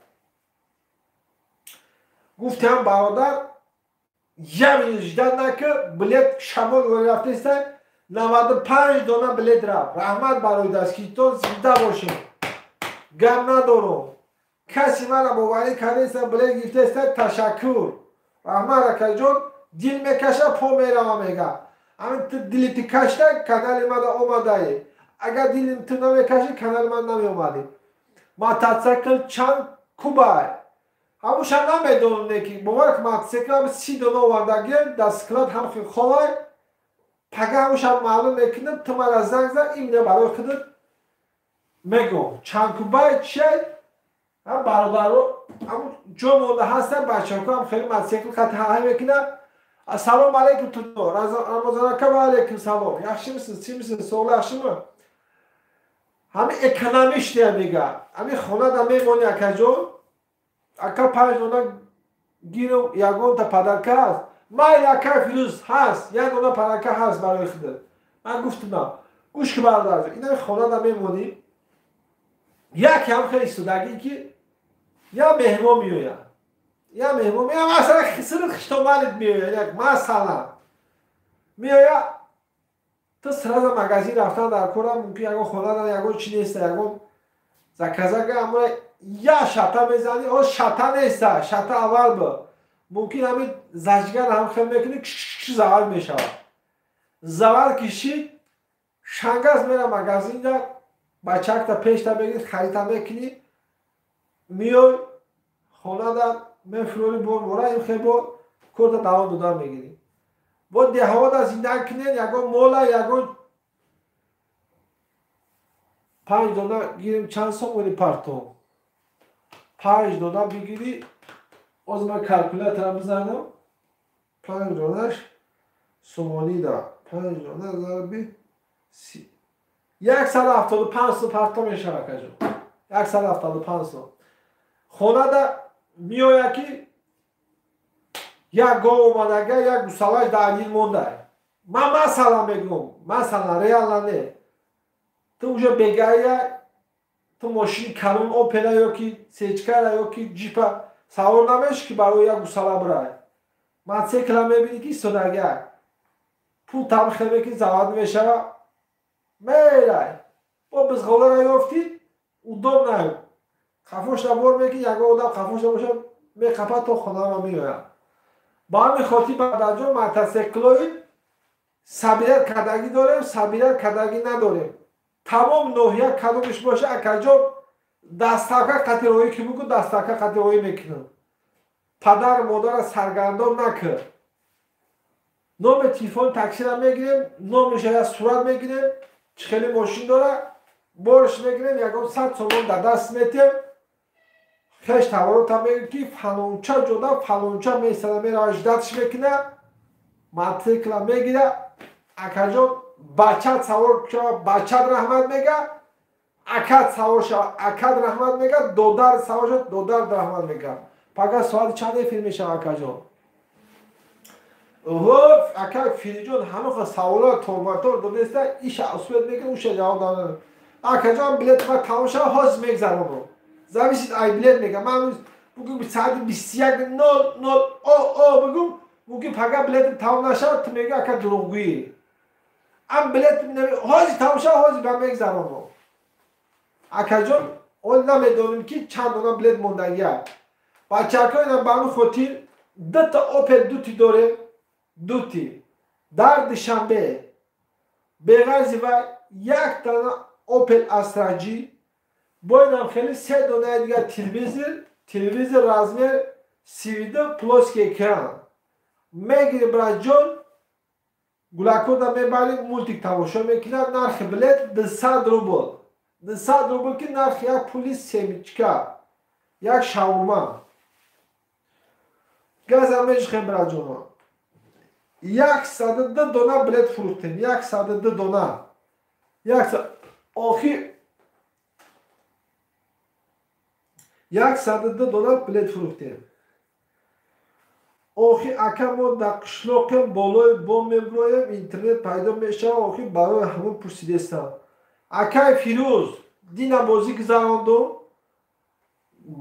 Speaker 1: Гуфтам бародар ждат наки билет шамол рафтеста 95 дона билет рафт. Раҳмат барои дастгиритон зинда бошед. Гап надорум. Каси мара боварӣ кардеста билет гирифтеста ташаккур. Раҳмат акаҷон дил мекаша по мерава мега. Ҳамин ту дилити кашта канали мада омадаӣ. Агар дили ту намекаши канали ман намеомадӣ. Мотоцикл чанд кубай. ҳамуша намедонем ки бовар ки мотоцикл 30 дона овардагием дастклад ҳам холай пага ҳамуша маълум мекунем ту мара занг зан имне барои худат мегум чанд кубай чиай ҳам бародаро ҳам ҷо монда ҳастан бачаҳо ҳам хеле мотоцикл хати ҳай мекунад ассалому алайкум туно рамазонака ва алайкум салом яхшимисиз чӣ мисиз соҳла яхшима ҳами экономиштия мега ҳами хонада мемони акаҷон ака 5 дона гирам ягонта падарка ҳаст майли ака фирӯз ҳаст 1 дона падарка ҳаст барои худат ман гуфтам гӯш ки бародар инами хонада мемонӣ яке ҳам хеле истодагӣ ки я меҳмон меояд я меҳмон меояд масалан сири хиштомалит меояд як масалан меояд ту сразу магазин рафтан дар кора мумкин ягон хонада ягон чи неста ягон заказага амра я шата мезани о шата неста шата аввал бо мумкин ҳамин зажгар ҳам хел мекунӣ завал мешавад завал кишид шангаз мера магазинда бачакта пешта мегирӣ харида мекунӣ миёй хонада мефурӯри бора ин хебо курда давом додан мегирӣ бо деҳода зиндагӣ кунед ягон мола ягон 5 дона гирем чанд сом боди партон 5 дона бигирӣ ҳозир ман калкулятора бизанам 5 донаш сомонида 5 дона зарби 175 сом партон мешавад акаҷон 175 сом хонада меояд ки як гов омадага як гусалаш дар дил мондай ман масалан мегӯм масалан реална не ту уже бегая ту мошини калон опела ёки сечкара ёки ҷипа савор намешӣ ки барои як гусала бурай мотоцикла мебинӣ ки истодагиак пул табхел мекунӣ завод мешава мерай бо бизғолара ёфтӣ удобнай хафошда бор мекунӣ ягон одам хафошда бошад меқапад то хонама меояд ба ҳамин хотир бадаҷон мотоциклои сабират кардагӣ дорем сабират кардагӣ надорем тамом ноҳия кадомиш боша акаҷон дастака қатироӣ ки бугу дастака қатироӣ мекунам падар модара саргардон накард номи телефони таксира мегирем номиша я сурат мегирем чӣ хеле мошин дора бориш мегирем ягон 100 сомон дар даст метем хеш таворота мегӯ ки фалонча ҷода фалонча месана мерава ждатш мекуна мотоцикла мегира акаҷон бачат савор шава бачат раҳмат мега акат савор шава акат раҳмат мега додар савор шава додар раҳмат мега пага соати чанд эфир мешава акаҷон اوه اکا فیریجون همه سوالات تورباتور دونسته ایش اصوات میگه اوشه جواب دادن اکا جان بلیت ما تماشا هاز میگذرونم زمینید ای بلیت میگه من بگم ساعت 21:00 او بگم ممکن فقط بلیت تمام نشد تو میگه اکا دروغگویی ام بلیت هاز تماشا هاز به میگذرونم اکا جان اون نمیدونم که چند دونه بلیت موندگیه بچه‌ها اینا به همین خاطر دو تا اوپل دوتی داره دوتی در دوشنبه بغرزی و یک دانه اوپل استراجی با این هم خیلی سه دانه دیگه تلویزر رزمی 32 پلاس که اکران میگیری برای جان گلاکو دا میبری مولتیک تماشا میکنه نرخ بلیت 200 روبل 200 روبل که نرخ یک پولیس سمیچکا یک شاورما گاز امیش خیلی برای جان 102 دانه بلیت فروختیم 102 دانه آخی 102 دانه بلیت فروختیم آخی اکا ما در قشلاقیم بالای بام میبرایم اینترنت پیدا میشه آخی برای همون پرسیدستم اکای فیروز دینا بازی گذراندم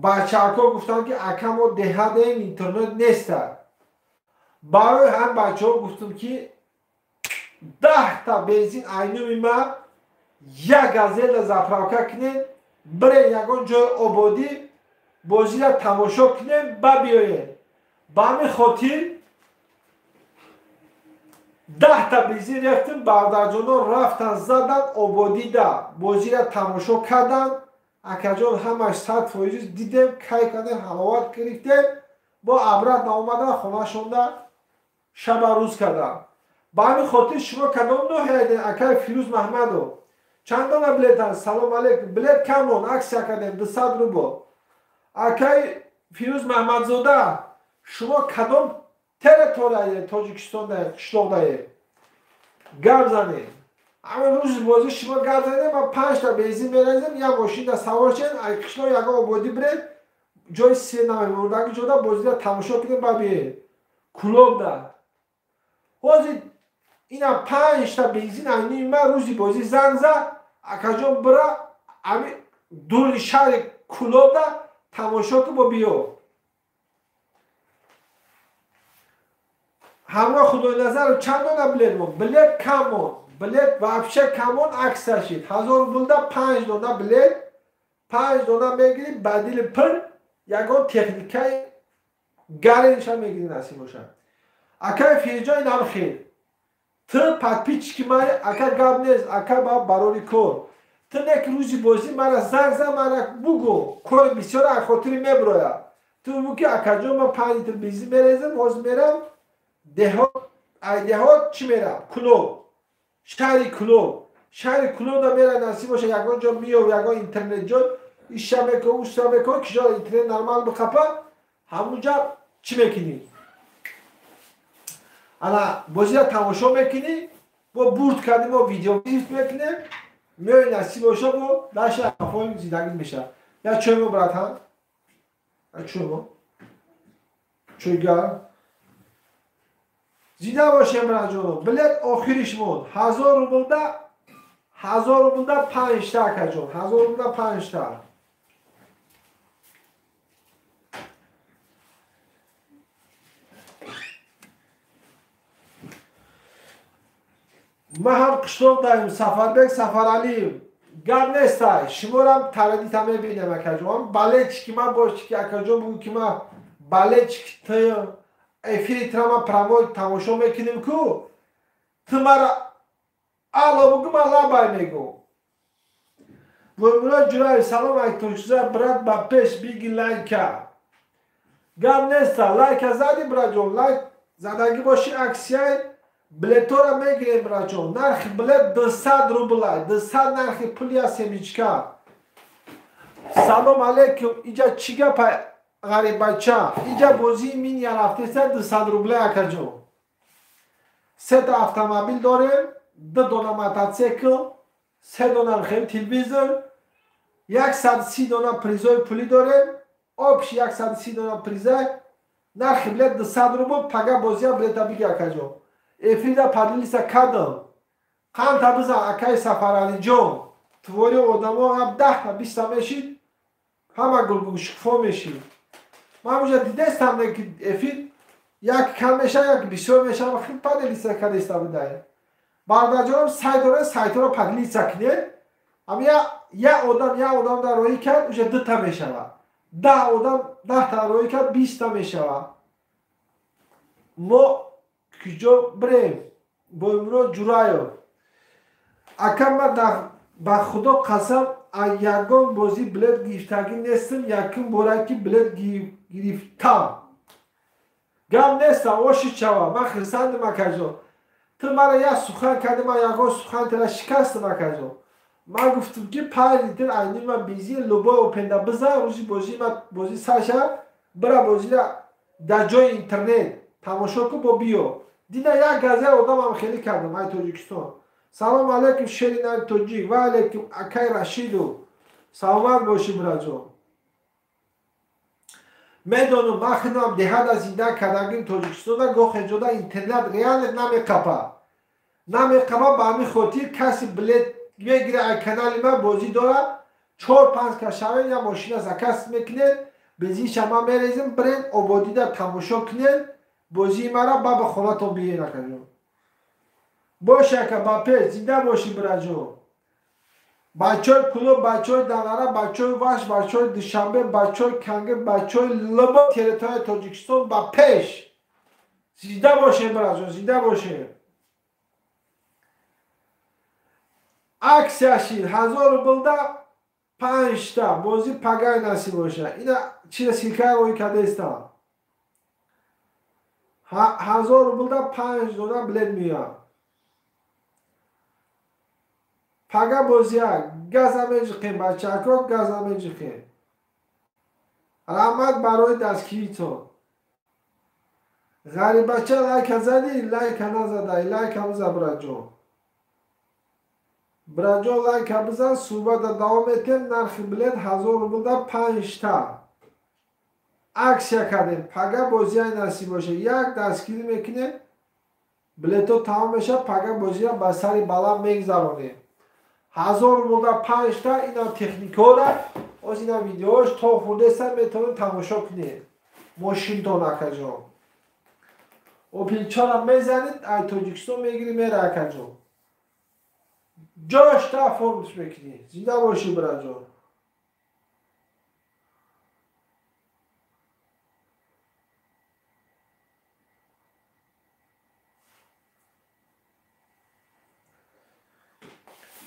Speaker 1: بچه اکا گفتن که اکا ما دهه اینترنت نیسته برای هم بچه ها گفتم که 10 تا بنزین اینومی ما یک گازل زفراکه کنین بره یکان جای آبادی بازی را تماشا کنین بیاین با همین خاطر 10 تا بنزین ریختیم بردرجانا رفتن زدن آبادی دا بازی را تماشا کردن اکا جان همش 100% دیدیم کی کردن حلاوت گرفتیم با عبرت نامدن خونه شونده شب روز کردم با همین خاطر شما کدام نوع هیدین اکای فیروز محمدو چند دانه بلیت هست سلام علیکم بلیت کمون عکس کردیم 200 روبل اکای فیروز محمد زاده شما کدام تریتوریه تاجیکستان ده قشلاق ده گرم زنید همین روز بازی شما گرم زنید من 5 تا بنزین میریزم یا ماشین ده سوار چین ای قشلاق یکا آبادی برید جای 3 نمیمونده که جدا بازی ده تماشا کنید ببینید کلوب ده حاضر اینا 5 تا بنزین اینی من روزی بازی زنگ زد اکا جان برا امی دور شهر کلوب ده تماشا که با بیو همراه خدای نظر چند دانه بلیت مون بلیت کمون بلیت وابشه کمون اکثر شید 1000 بلده 5 دانه بلیت 5 دانه میگیری بدیل پر یکان تکنیکای گرینش هم میگیری نصیب باشه اکای فیرجا این هم خیلی تو پاکپیچ که مای اکا گاب نیست اکا با براری کور تو نک روزی بازی مرا زنگ زن مرا بگو کار بسیار اخاطری میبرویا تو بگو که اکا جا من 5 لیتر بنزین میریزم باز میرم دهات چی میرم کلوب شهری کلوب دا میره نصیب باشه یکان جا میو یکان اینترنت جا این شبکه اون شبکه که جا اینترنت نرمال بخپه همونجا چی میکنی انا بازی را تماشا میکنی با بورد کردیم با ویدیو گرفت میکنیم میای نصیب باشه با داشت افعال زیدگی میشه یا چوی ما برات هم یا چوی ما چوی گرم زیده باشه برات جانو بلیت آخریش مون 1000 روبل ده 1000 روبل ده 5 تا که جان 1000 روبل ده 5 تا ما هم قشتوق داریم سفربک سفرعلی گرد نیسته شما را هم تردید همه بینیم اکا جان بله چی که من باش که اکا جان بگو که من بله چی که افیری ترما پراموی تماشا میکنیم که تو مرا علا بگو من لبای میگو و مرا جرای سلام ایتوشزه برد با پیش بیگی لایکه گرد نیسته لایک زدی برا جان لایک زدگی باشی اکسیای بلیت را میگیریم برای جان نرخ بلیت 200 روبل 200 نرخ پولی سمیچکا سلام علیکم اینجا چیگه پای غریب بچه اینجا بازی مین یا رفته 200 روبل اکا جان 3 تا автомобیل داریم 2 دانه موتورسیکل 3 دانه خیلی تلویزیون 130 دانه پریزای پولی داریم آبش 130 دانه پریزای نرخ بلیت 200 روبل پگا بازی بلیت بگی اکجو افریدا پادلیسا کدام قام تبزا اکای سفرالی جون توری آدمو هم 10 تا 20 تا میشید همه گل شکفا میشید ما اونجا دیده استم که افرید یک کم میشه یک بسیار میشه و خیلی پادلیسا کده استم داره بارداجورم سایت رو پادلیسا کنه اما یا آدم در روی کرد اونجا 2 تا میشه 10 آدم 10 تا روی کرد 20 تا میشه ما کجا بریم با امرو جورایو اکم من با خدا قسم یکم بازی بلیت گرفتگی نیستم یکم بارکی بلیت گرفتم گم نیستم واشی چوا من خرسندم اکجا تو مرا یک سخن کردی من یکم سخن تلا شکستم اکجا من گفتم که 5 لیتر اینی من بیزی لوبای اوپنده بزن روزی بازی سرشه برا بازی در جای اینترنت تماشا کو با بیو دیدن یک گزه آدم هم خیلی کردم های تاجیکستان سلام علیکم شیرین توجیک و علیکم اکای رشیدو سلامت باشی براجان میدونم من خیلی دهد از اینده کردگیم تاجیکستان گوه خجوده اینترنت ریال نمی قبا با همی خاطر کسی بلیت میگیره ای کانال من بازی داره 4-5 کشوه یا ماشین از کس میکنه بزی شما میریزیم برین آبادی در تماشا کنین بازی مرا با خونه تو بیه نکنیم باشه که با پیش زنده باشی براجو بچه های کلوب بچه های دناره بچه های وش بچه های دوشنبه بچه های کنگه بچه های لبا تریتای تاجیکستان با پیش زنده باشه براجو زنده باشه عکس یاشید 1000 روبل ده 5 تا بازی پگای نصیب باشه اینا چیز سیلکه روی کده استم 1000 روبل ده 5 دونه بلیت میاد پگا بازی ها گزمه جقیم بچه ها گزمه جقیم رحمت برای دستگیری تو غریب بچه لایک زدی لایک نزده لایک هم زد براجو لایک هم زد صحبت دوام ایتیم نرخ بلیت 1000 روبل ده 5 تا عکس کردیم پگا بازی های نصیب باشه یک دستگیری میکنه بلیتو تمام میشه پگا بازی ها به سری بالا میگذارونه 1000 روبل ده 5 تا اینا تکنیکا را از اینا ویدیوش تا خورده سر میتونن تماشا کنید ماشین تو نکجا و پیلچار هم میزنید ای تاجیکستان میگیری میره اکجا جاش تا فرمش بکنید زنده باشی براجا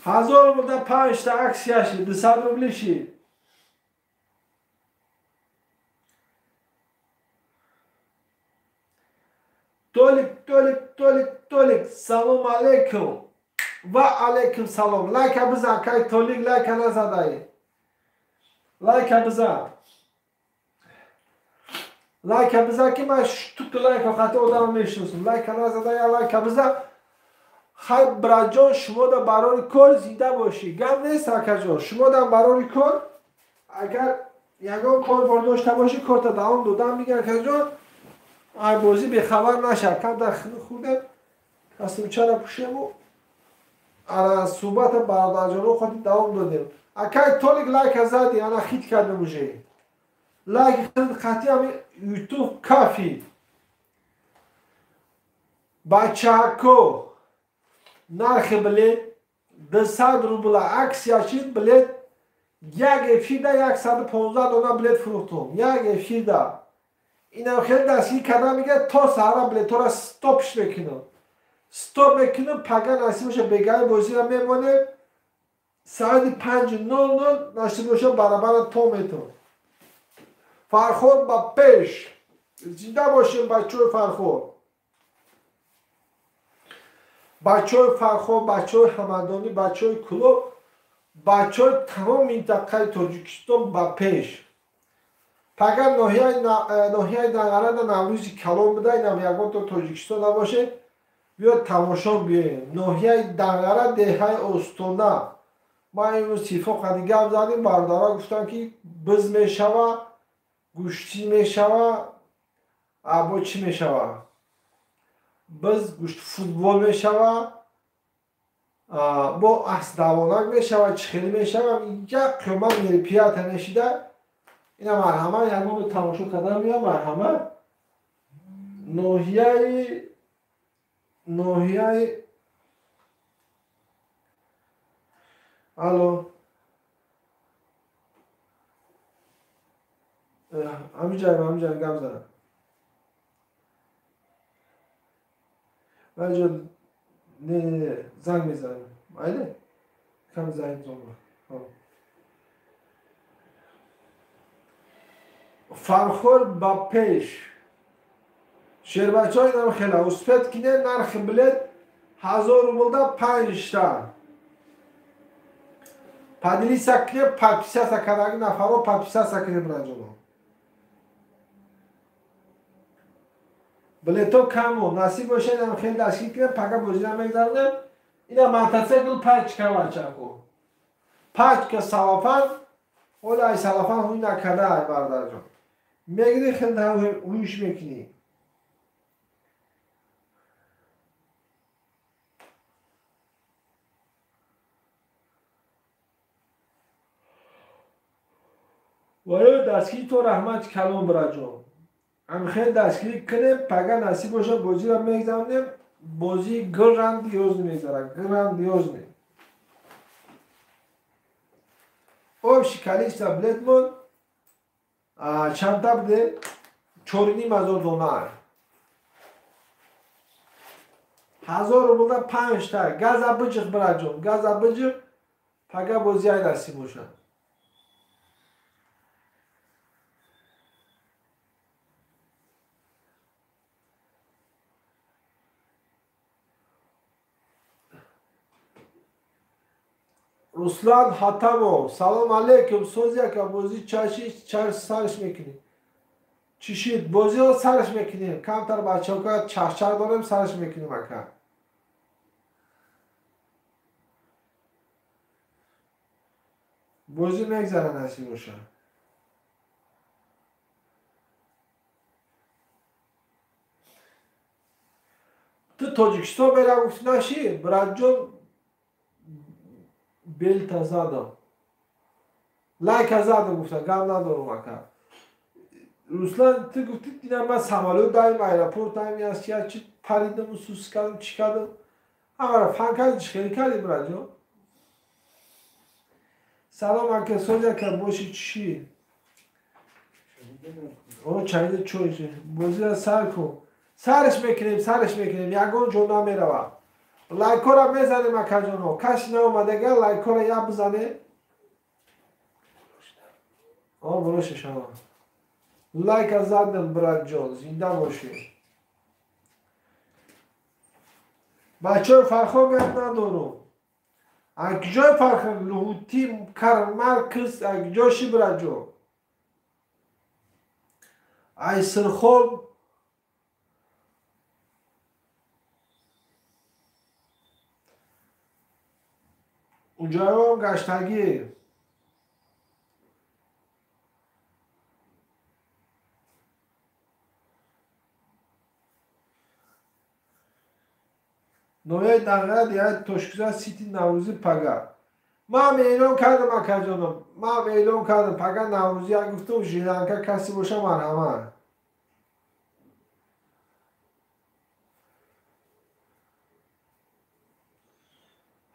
Speaker 1: هزار روبل 5 تا عکس یاشید 200 روبل شید تولیک سلام علیکم و علیکم سلام لایک بزن که تولیک لایک نزده لایک بزن که من تو لایک خاطر آدم میشناسم لایک نزده یا لایک بزن خیلی براجان شما در برای کار زنده باشی گم نیست اکجان شما در برای کار اگر یکان کار برداشته باشی کار تا دوام دادم میگن اکجان ای بازی به خبر نشه کم در خودم کسیم چرا پوشیم و صحبت برادرجانو خودی دوام دادیم اکای تولیک لایک زدی انا خیت کرده موشه لایک خطی همی یوتیوب کافی بچه کو نرخ بلیت 200 روبل عکس یاشید بلیت یک افیده 115 دونه بلیت فروختم یک افیده اینا خیلی دستی کردم میگه تا سهر بلیت را ستاپش بکنم ستاپ بکنم پگه نصیب باشه بگه بازی را میمانه ساعت 5:00 نصیب باشه برابر تو میتون فرخور با پیش زنده باشیم بچه های فرخور بچه های فرخور بچه های همدانی بچه های کلوب بچه های تمام منطقه تاجیکستان با پیش پگر ناحیه دنگره در نوروزی کلام بده اینم یکان تو تاجیکستان نباشه بیا تماشا بیاین ناحیه دنگره دهه استونه ما این صیفا قدیگه هم زدیم بردارا گفتن که بز میشوه گوشتی میشوه або чӣ мешавад? Biz гӯшт футбол мешавад, бо аҳсдавонак мешавад, чӣ хеле мешавад, як қиёмат мероприятия мешида, ина марҳама ягон тамошо кардан меям марҳама ноҳияи алло ҳамиҷай гап задам. майҷо не занг мезанам. Майли? Кам занг зонам. Фархор ба пеш. Шербачой нам хела. Успет кине нарх билет 1000 рублда 5 та. Падили сакне подписать сакадаги нафаро подписать сакне браҷоно. Билето камо насиб бошад нам хел дастгир кине пака бозӣ намегзарне. Ина мотоцикл пачка вачако. Пачка салафан ола ай салафан ҳуй накада ай бардаҷон. Мегири хел да ҳуйш мекини. وایو دستگیری تو رحمت کلام براجون ام خیلی دستگیری کنیم پگه نصیب باشه بازی رو میگذاریم بازی گراندیوز میذاره گراندیوز می او شکلیش تبلت مون چند تا بده 4,500 دلار 1000 روبل 5 تا گاز ابجق براجون گاز ابجق پگه بازی های نصیب باشه Ruslan Hatamov, salam aleyküm. Sozyaka bozi çarşı sarış mekini. Çişit bozi o sarış mekini. Kamtar bahçoka çarşar dönem sarış mekini maka. Bozi megzara nasip olsa. Tu Tojikiston bera gufnaşi, Bradjon بلت زدم لایک زدم گفتم گم ندارم اکر روسلان تو گفتی دیدم من سمالو دایم ایرپورت دایم هست یا چی پریدم و سوس کردم چی کردم اما فن کردی چی خیلی کردی براجو سلام اکر سوزی که باشی چی او چایده چویشه بازی را سر کن سرش میکنیم یکون جونا میروم لایک را میزنیم اکر جانو کسی ناومده گل لایک را یا بزنه بروش شما لایک از زدم براد جان زنده باشی بچه فرخو میاد ندارم اکجای فرخو لحوتی کرمر کس اکجاشی براد جان ای سرخوب اونجا هم گشتگی نوعی دنگه دیگه توشکزه سیتی نوروزی پگه من اعلام کردم اکر جانم پگه نوروزی ها گفتم شیرانکه کسی باشه مرحمه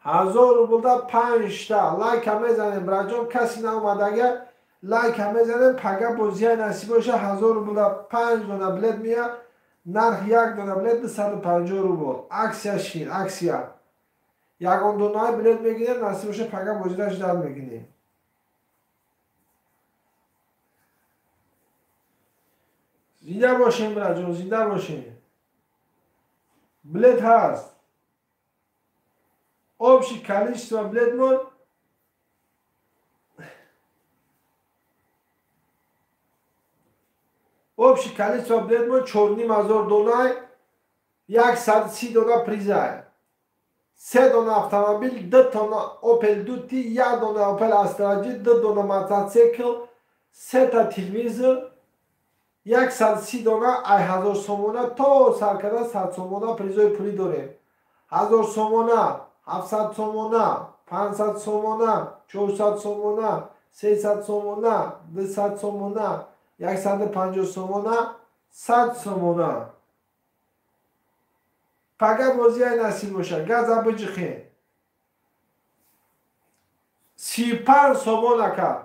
Speaker 1: 1000 روبل 5 تا لایک هم میزنیم براجان کسی ناومد اگر لایک هم میزنیم پگه بازی نصیب باشه 1000 روبل 5 دونه بلیت میاد نرخ یک دونه بلیت 250 روبل اکسیا شیر اکسیا یکون دونه بلیت میگیریم نصیب باشه پگه بازی داشت در میگیریم زنده باشیم براجان زنده باشیم بلیت هست общее количество билетов общее количество билетов 4,500 донай 130 дона приза 3 дона автомобиль 2 дона Opel Duty 1 дона Opel Astra J 2 дона мотоцикл 3 та телевизор 130 دانه ای 1000 سومونه تا سرکده 100 سومونه پریزای پولی داریم. 1000 سومونه، 700 سومونه، 500 سومونه، 400 سومونه، 300 سومونه، 200 سومونه، 150 سومونه، 100 سومونه. پگه بازی های نصیب باشه. گزه بجخی. 35 سومونه که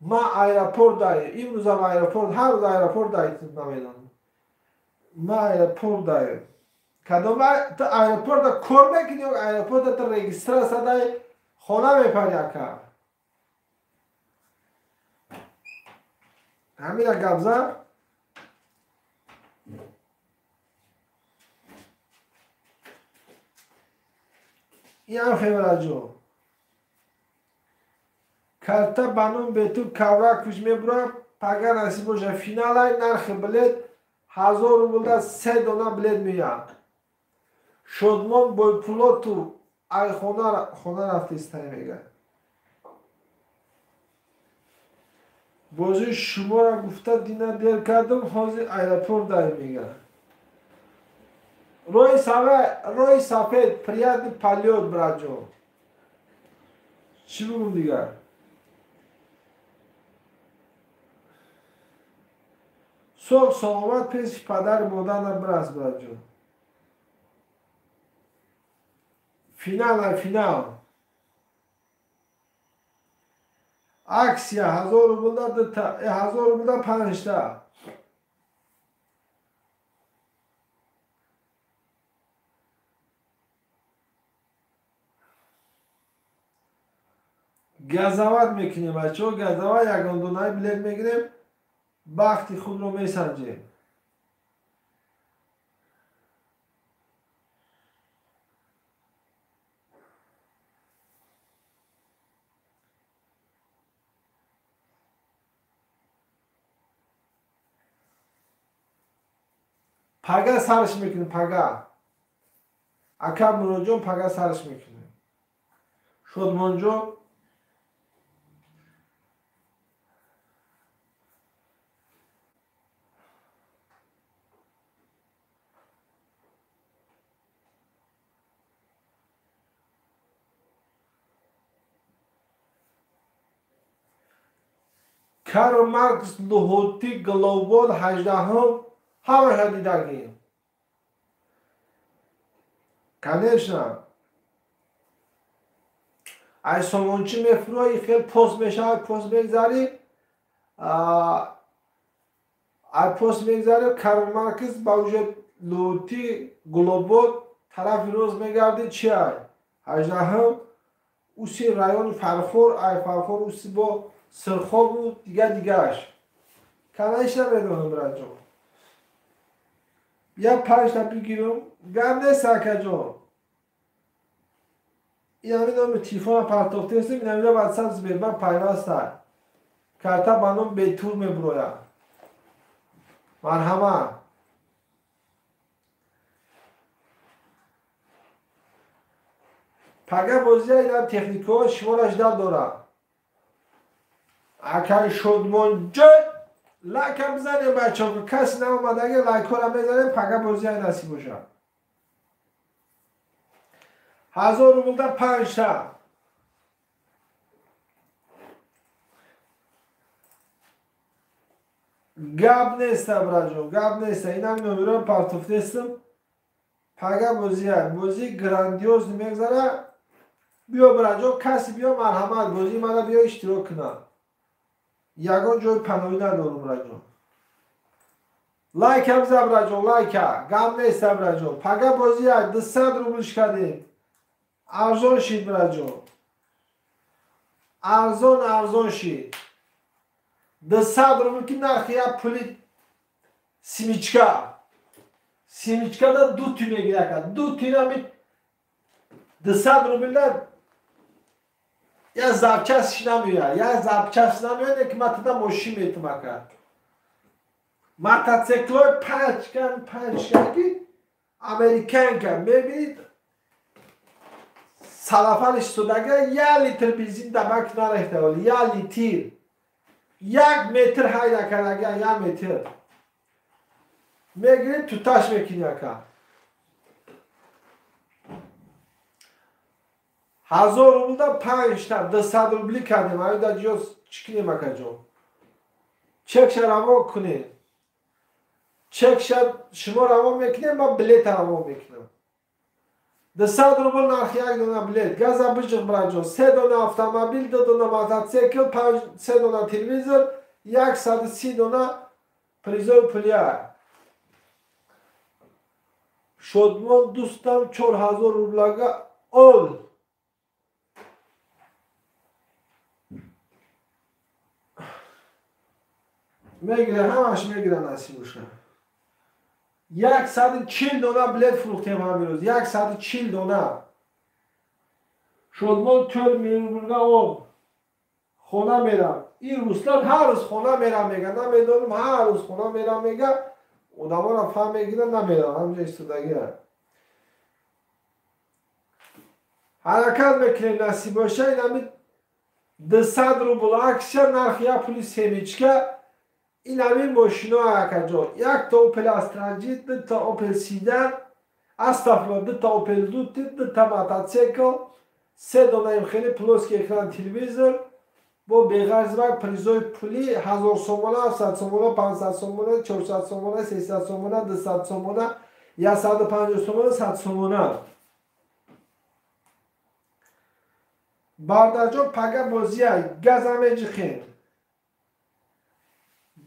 Speaker 1: ما ایرپورت داریم. امروز هم ایرپورت، هر روز ایرپورت داریم نمیدونم. ما ایرپورت داریم. کدام تو ایرپورت کار میکنی و ایرپورت تو رجیستر صدای خانه میپری که همین گبزه این هم خیلی جو کرتا بانون به تو کورا کش میبرم پگر نصیب باشه فینال های نرخ بلد 1000 روبل 3 دانه بلد میاد شدمان بای پولا تو ای خونه رفته استایی میگه بازی شما را گفته دینا دیر کردم حاضر ایرپورت داری میگه روی سفید پریاد پلیود براجو چی بگم دیگر صبح سلامت پیش پدر مادر برس براجو فینال اکسیا 1000 روبل دتا 1000 روبل 5 تا گزاوت میکنیم بچه ها گزاوت یکان دونای بلیت میگیریم وقتی خود رو میسنجیم پگه سرش میکنیم پگه اکب مروجون پگه سرش میکنیم شدمانجون کارل مارکس لوهوتی گلوبال 18 همه ها دیدگیم کنشنم ای سامانچی میفروی خیلی پست میشه پست میگذاری ای پست میگذاری کارل مارکس با وجود لوهوتی گلوبال طرف روز میگردی چی های 18 اوسی رایون فرخور ای فرخور اوسی با سرخواب بود دیگهش کنهش نمیدونم برنجام یا 5 تا بگیرم گم نیست که جان این همین دارم تیفون پرتاخته هستیم این همین باید سبز بیر من پیوست های کرتا بانم به طور میبرویم مرحمه پگه بازی های این هم تکنیکو شمارش داره اگر شدمان جد لایک هم بزنیم بچه ها که کسی نمومده اگه لایک ها رو بزنیم پگه بازی های نصیب باشه 1000 روبل در 5 تا گب نیسته براجو گب نیسته این هم نمیرم پرتفته استم پگه بازی های بازی گراندیوز نمیگذاره بیا براجو کسی بیا مرحمت بازی مرا بیا اشتراک کنه یگان جای پناهی ندارم براجون لایک هم زب براجون لایک ها گم نیست براجون پگه بازی ها 200 روبلش کردیم ارزان شید براجون ارزان شید 200 روبل که نرخی ها پولی سیمیچکا دا 2 تون میگیره کرد 2 تون همی 200 روبل دا یا زبچهش نمیاد یا زبچهش نمیاد که متدا ماشین میتونه کرد موتورسیکلای پنج که امریکن که میبینید سلافالش سودگه 1 لیتر بنزین دمک نرخته ولی 1 لیتر 1 متر هایده کرده 1 متر میگیری تو تاش میکنی اکا 1000 روبل دا 5 تا 200 روبلی کردیم همین دا جوز چکنیم اکا جون چک روا کنی چک شما روا میکنیم با بلیت روا میکنم 200 روبل نرخ یک دونه بلیت گاز بجق برای جون 3 دونه اتومبیل 2 دونه موتورسیکل 3 دونه تلویزیون 130 دونه پریزوی پلیار شد من دوستم 4000 روبل اول میگیره همش میگیره نصیبش 140 دونه بلیت فروختیم همین روز 140 دونه شد من 40 میلیون اول خونه میرم این روسلان هر روز خونه میرم میگه نمیدونم هر روز خونه میرم میگه اونما را فهم میگیره نمیدونم همجا استودگی هم حرکت میکنیم نصیب باشه این همین 200 روبل اکسیا نرخ یک پولیس همیچکه این همین ماشینا حرکت جا یک تا اوپل استرانجی 2 تا اوپل سیدن استفلا 2 تا اوپل دوتی 2 تا موتورسیکل 3 دونه خیلی پلوس که اکران تلویزیون با بغرض و پریزوی پولی 1000 سومونه 700 سومونه 500 سومونه 400 سومونه 300 سومونه 200 سومونه 150 سومونه 100 سومونه بارداجو پاگا بازی های گاز همه جخین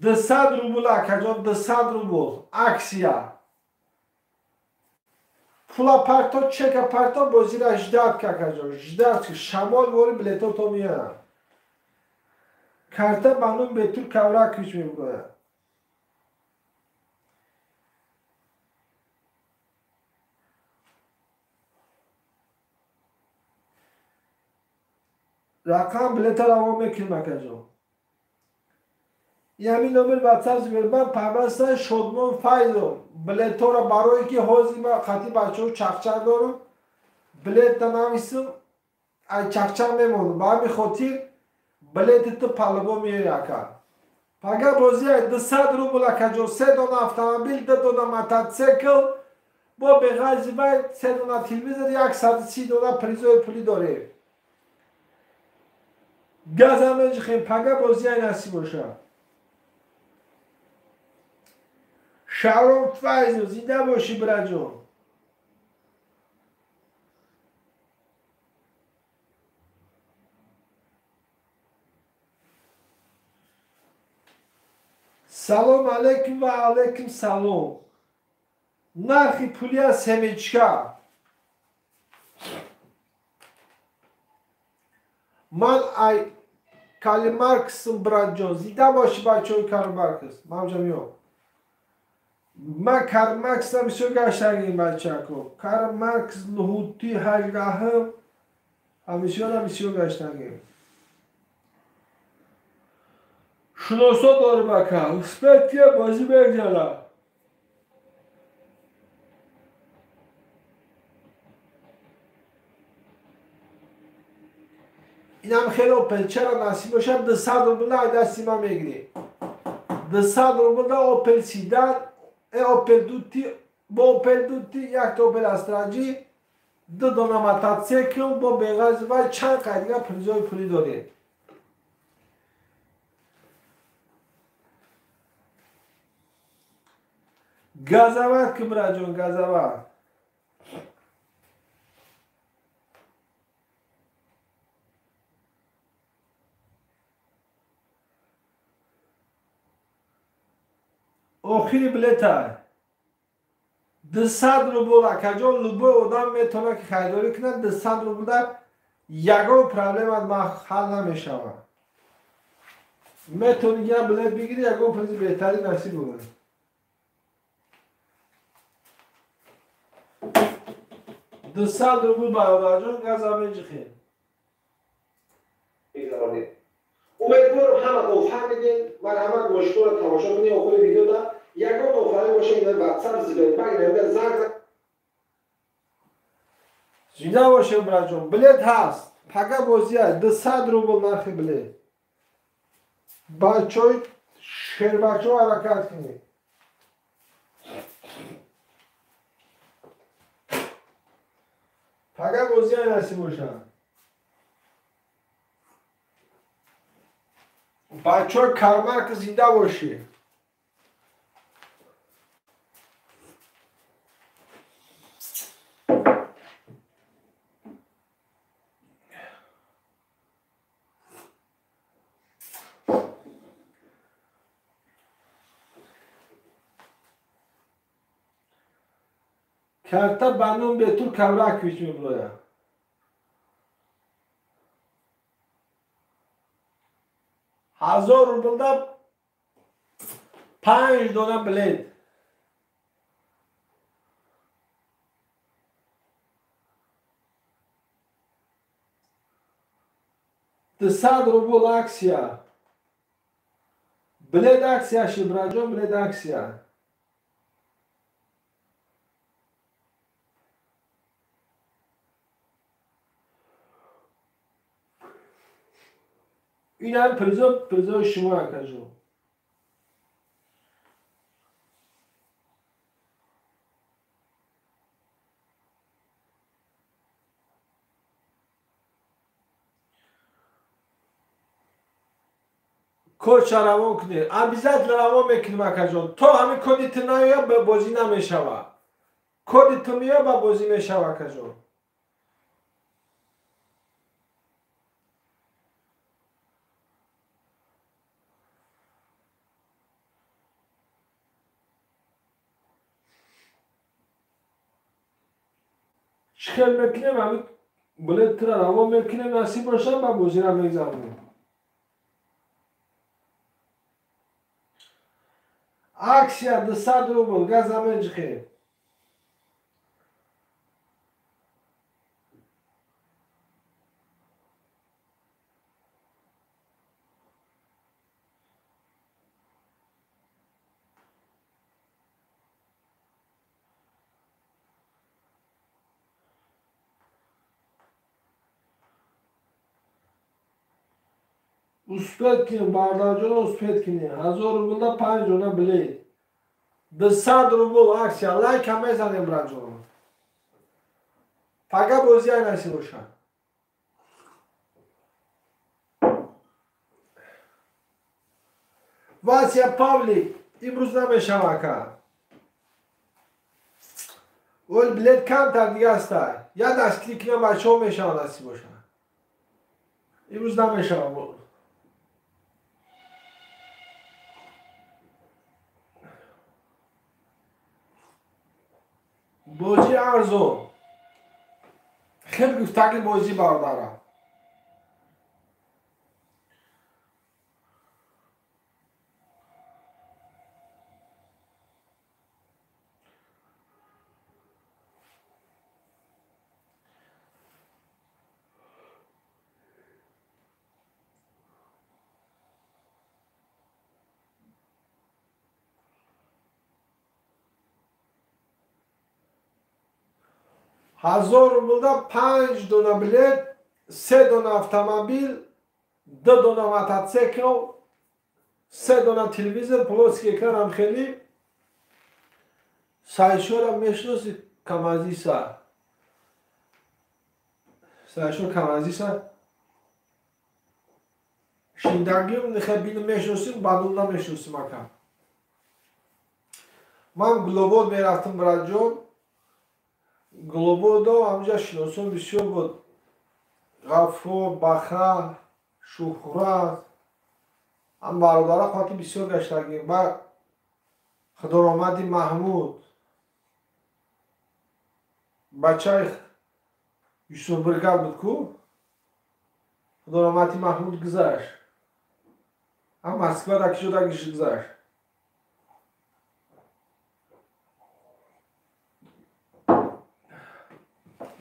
Speaker 1: 200 روبل اکجان 200 روبل اکسیا پولا پارتا چک پارتا بازی را اجداد که اکجان اجداد که شمال واری بلیتو تو میان کارتا بانون به تو کورا کش میگوید رقم بلیت را ما میکنیم اکجان یعنی نمبر واتساپ زیر من پیوسته شدمون فایدم بلیت را برای که حوزی ما خطی بچه ها چخچه دارم بلیت نمیسم ای چخچه میمونم با همین خاطر بلیت تو پلگو میاری اکر پاگه بازی های 200 روبل اکجا 3 دونه اتومبیل 2 دونه موتورسیکل با بغرض و 3 دونه تلویزیون 130 دونه پریزوی پولی داره گاز همه جخیم پاگه بازی های نصیب باشه شهرام فایز زنده باشی برجون سلام علیکم و علیکم سلام نرخی پولی از سمیچکا من ای کالی مارکسم برجون زنده باشی بچه های کالی مارکس مامجا میام من کارل مارکس هم بسیار گشتگیم بچه کو کارل مارکس لحوتی هجده هم بسیار گشتگیم شناسا داره بکن اسپکتیه بازی بگذاره اینم خیلی اوپل چرا نصیب باشم 200 روبل دستی من میگیری 200 روبل اوپل سیدن اوپل دوتی با اوپل دوتی یک تا اوپل استرانجی 2 دونه موتورسیکل با بغرض و چند قدیگه پریزوی پولی داره گازوات کمرا جون گازوات آخری بلیت های 200 روبل اکجان لبو آدم میتونه که خریداری کنه 200 روبل در یگو پرابلم ما حل نمیشه میتونی یه بلیت بگیری یگو پریز بهتری نصیب بود 200 روبل برادر جان گاز همه جخیر امیدوارم همه فهمیدین من همه مشکل تماشا کنید آخر ویدیو دا یکم نفره باشه این واتساپ زیر من نمیده زنگ زنده باشه برای جون بلیت هست پاگه بازی هست 200 روبل نرخ بلیت بچه های شیر بچه ها حرکت کنید فقط بازی اینسی باشن. بچه های کارمرک زنده باشه. کرتا بندون به طور کبرک پیش میبروید. 1000 روبلدا 5 دونه بلید. ده 100 روبل اکسیا. بلید اکسیا شبراجان بلید اکسیا. این هم پرزا شما اکجو. کد روان کنی. ابیزت روان میکنیم اکجو. تو همین کدی نیا به بازی نمیشوه. کدی تو میا به بازی میشوه اکجو. شکل میکنیم همین بلد تر روان میکنیم نصیب باشن با بازی را میگذاریم. اکسیا ده 100 روبل گاز همه جخیر. اسپید کنیم باردارجان اسپید کنیم. 1000 روبلدا 5 دونه بلید. ده 100 روبل اکسیا لایک همه زنیم براجان. فقط بازی اینسی باشن. واسیا پاولی امروز نمیشوه که. اول بلید کم تر دیگه است. یا دست کلیک کنیم بچه ها میشوه نصیب باشن. امروز نمیشوه. بازی ارزون. خیلی گفتگی بازی بارداره. هزار روبلدا 5 دونه بلد، 3 دونه اتومبیل، 2 دونه موتورسیکل، 3 دونه تلویزیون پلوس که کارم خیلی سایشورم میشناسی کمازیسا. سایشور کمازیسا. شیندگیم نخیر بینم میشناسیم بعدون نمیشناسیم اکم. من گلوبود میرفتم برای جون. گلوبودو همجا شناسون بسیار بود. غفور، بخر، شهرت. هم برادر خاطر بسیار گشتگیم. با خدارآمدی محمود. بچه یوسف برگر بود کو. خدارآمدی محمود گذشت. هم مسکو دکی شده گذشت.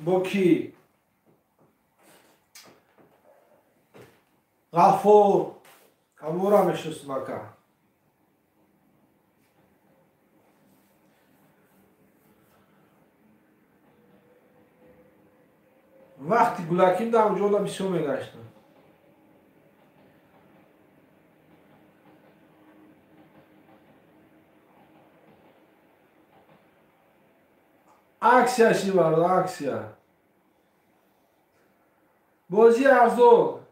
Speaker 1: با کی؟ غفور همون را میشناسم اکا. وقتی گلکین در اونجا دا بسیار میگشتم. اکسیا شی برد اکسیا. بازی ارزون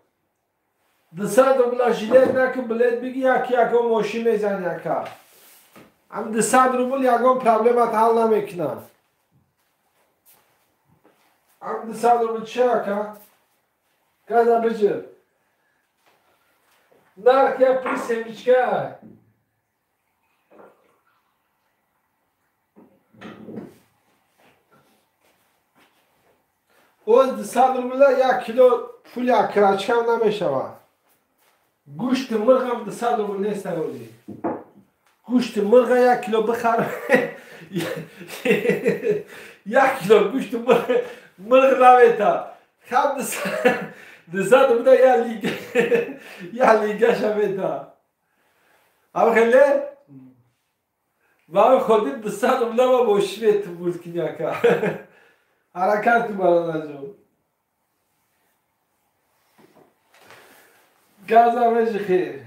Speaker 1: 200 روبل ژیلت نکن بلد بگی یکی یکم ماشین میزن یکا هم 200 روبل یکم پرابلمت حل نمیکنه هم 200 روبل چه یکا؟ گازا بجر نرک یا پری سمیچکه او 200 روبل 1 کیلو پول یک کراچکم نمیشوه گوشت مرغ هم 200 روبل نیست اولی گوشت مرغ 1 کیلو بخر 1 کیلو گوشت مرغ نمیتا خب 200 روبل یا لیگه شمیتا اما خیلی و هم خودی 200 روبل ما باشویت بود کنیا که حرکت تو برای نجو گاز آموزش خیر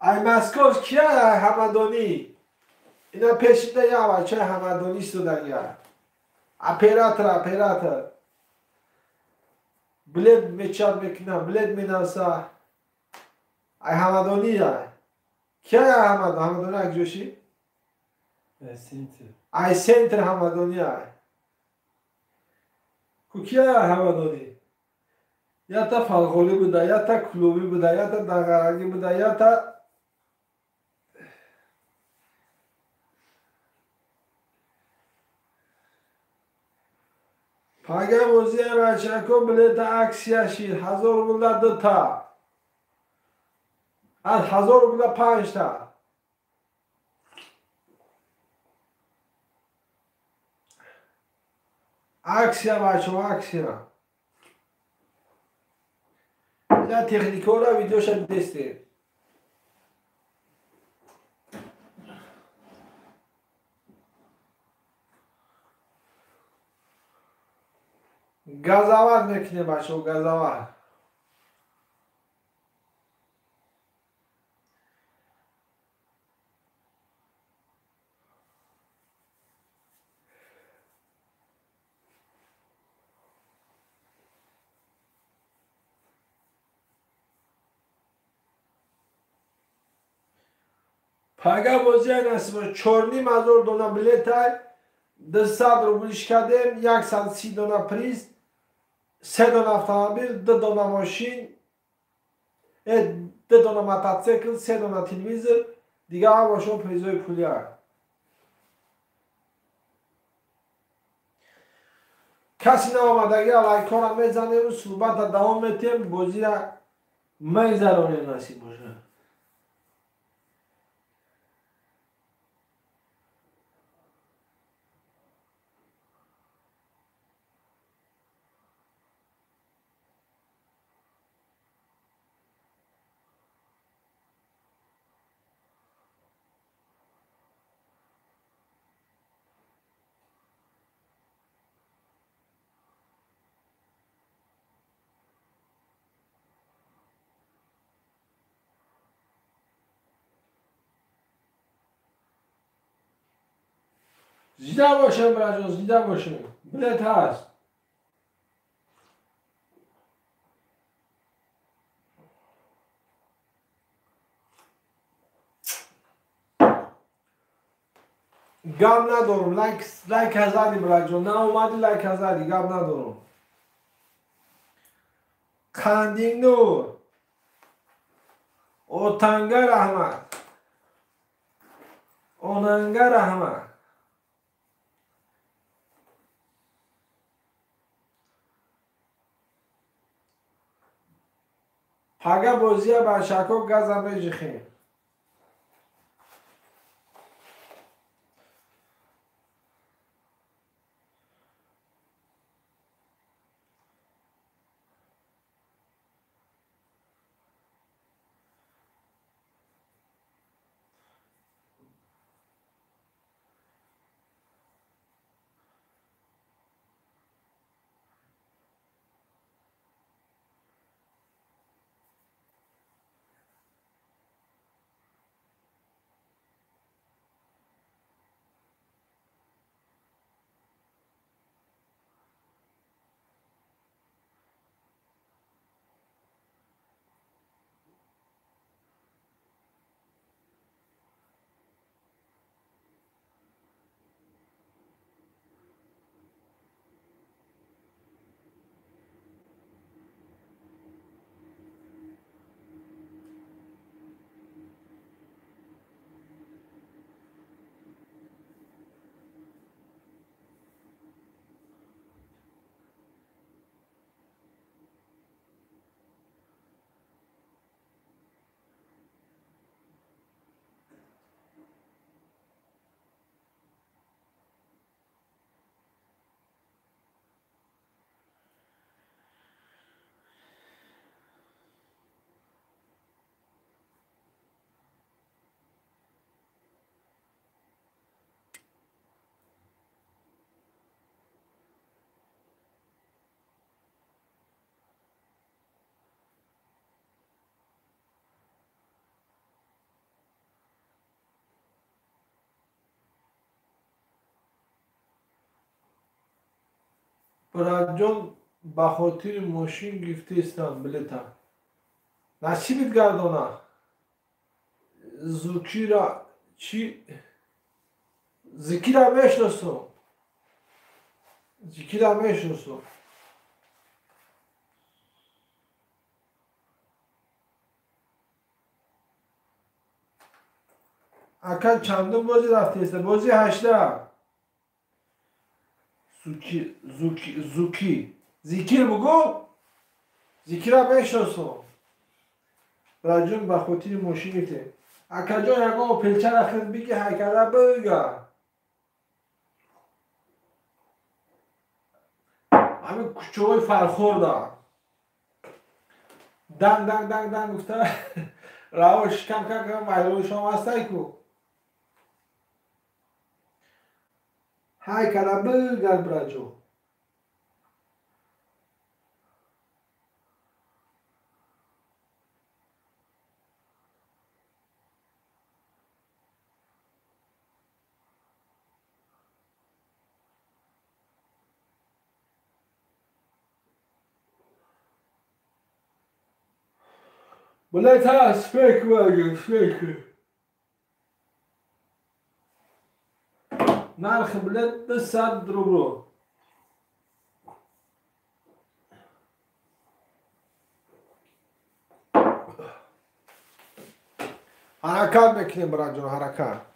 Speaker 1: ای مسکوز کیا همدانی اینا پیشیده یا بچه همدانی سودن یا اپراتر بلد میچاد میکنه بلد میناسا ای همدانی یا کیا همدانی اک جوشی
Speaker 2: سنتر
Speaker 1: ای سنتر همدانی یا کو کیا همدانی یا تا فالغولی بوده یا تا کلوبی بوده یا تا دنگرگی بوده یا تا پاگه موزی بچه کو بلیت عکسی شیر 1000 روبل 2 تا از 1000 روبل 5 تا عکسی بچه عکسی یا تکنیکو را ویدیوش دسته گازاور میکنه بچه گازاور پاگه بازی نسیم 4,500 دونه بلیت های 200 روبلش کردیم 130 دونه پریز 3 دونه اتومبیل 2 دونه ماشین 2 دونه موتورسیکل 3 دونه تلویزیون دیگه هم باشون پریزای پولی های کسی نامده اگه لایک ها را میزنیم صحبت دوام میتیم بازی را میگذرونیم نسیم باشه زیده باشیم برای زیده باشیم بلیت هست گم ندارم لایک هزاری برای جان نه اومدی لایک هزاری گم ندارم خندینگ نور اوتنگر احمد اوننگر احمد پاگه بازی بچه‌کو گازم بجخیم براجون به خاطر ماشین گرفتستم بلیطم نصیبت گردانه زوکی را چی زکی را میشناسم زکی را میشناسم اکن چندم بازی رفتیسته بازی 18 زوکی زیکیر بگو زیکی را میشناسم راجون به خاطر ماشینته اکا جان یکا پلچه رخت بگی حکره بگه همین کچه های فرخورده دنگ دنگ دنگ دنگ گفته روش کم کم کم مایلوی شما هسته کو حکره بگه براجون بلیت هست فکر بگه فکر نرخ بلیت 200 روبرو حرکت میکنیم برای جون حرکت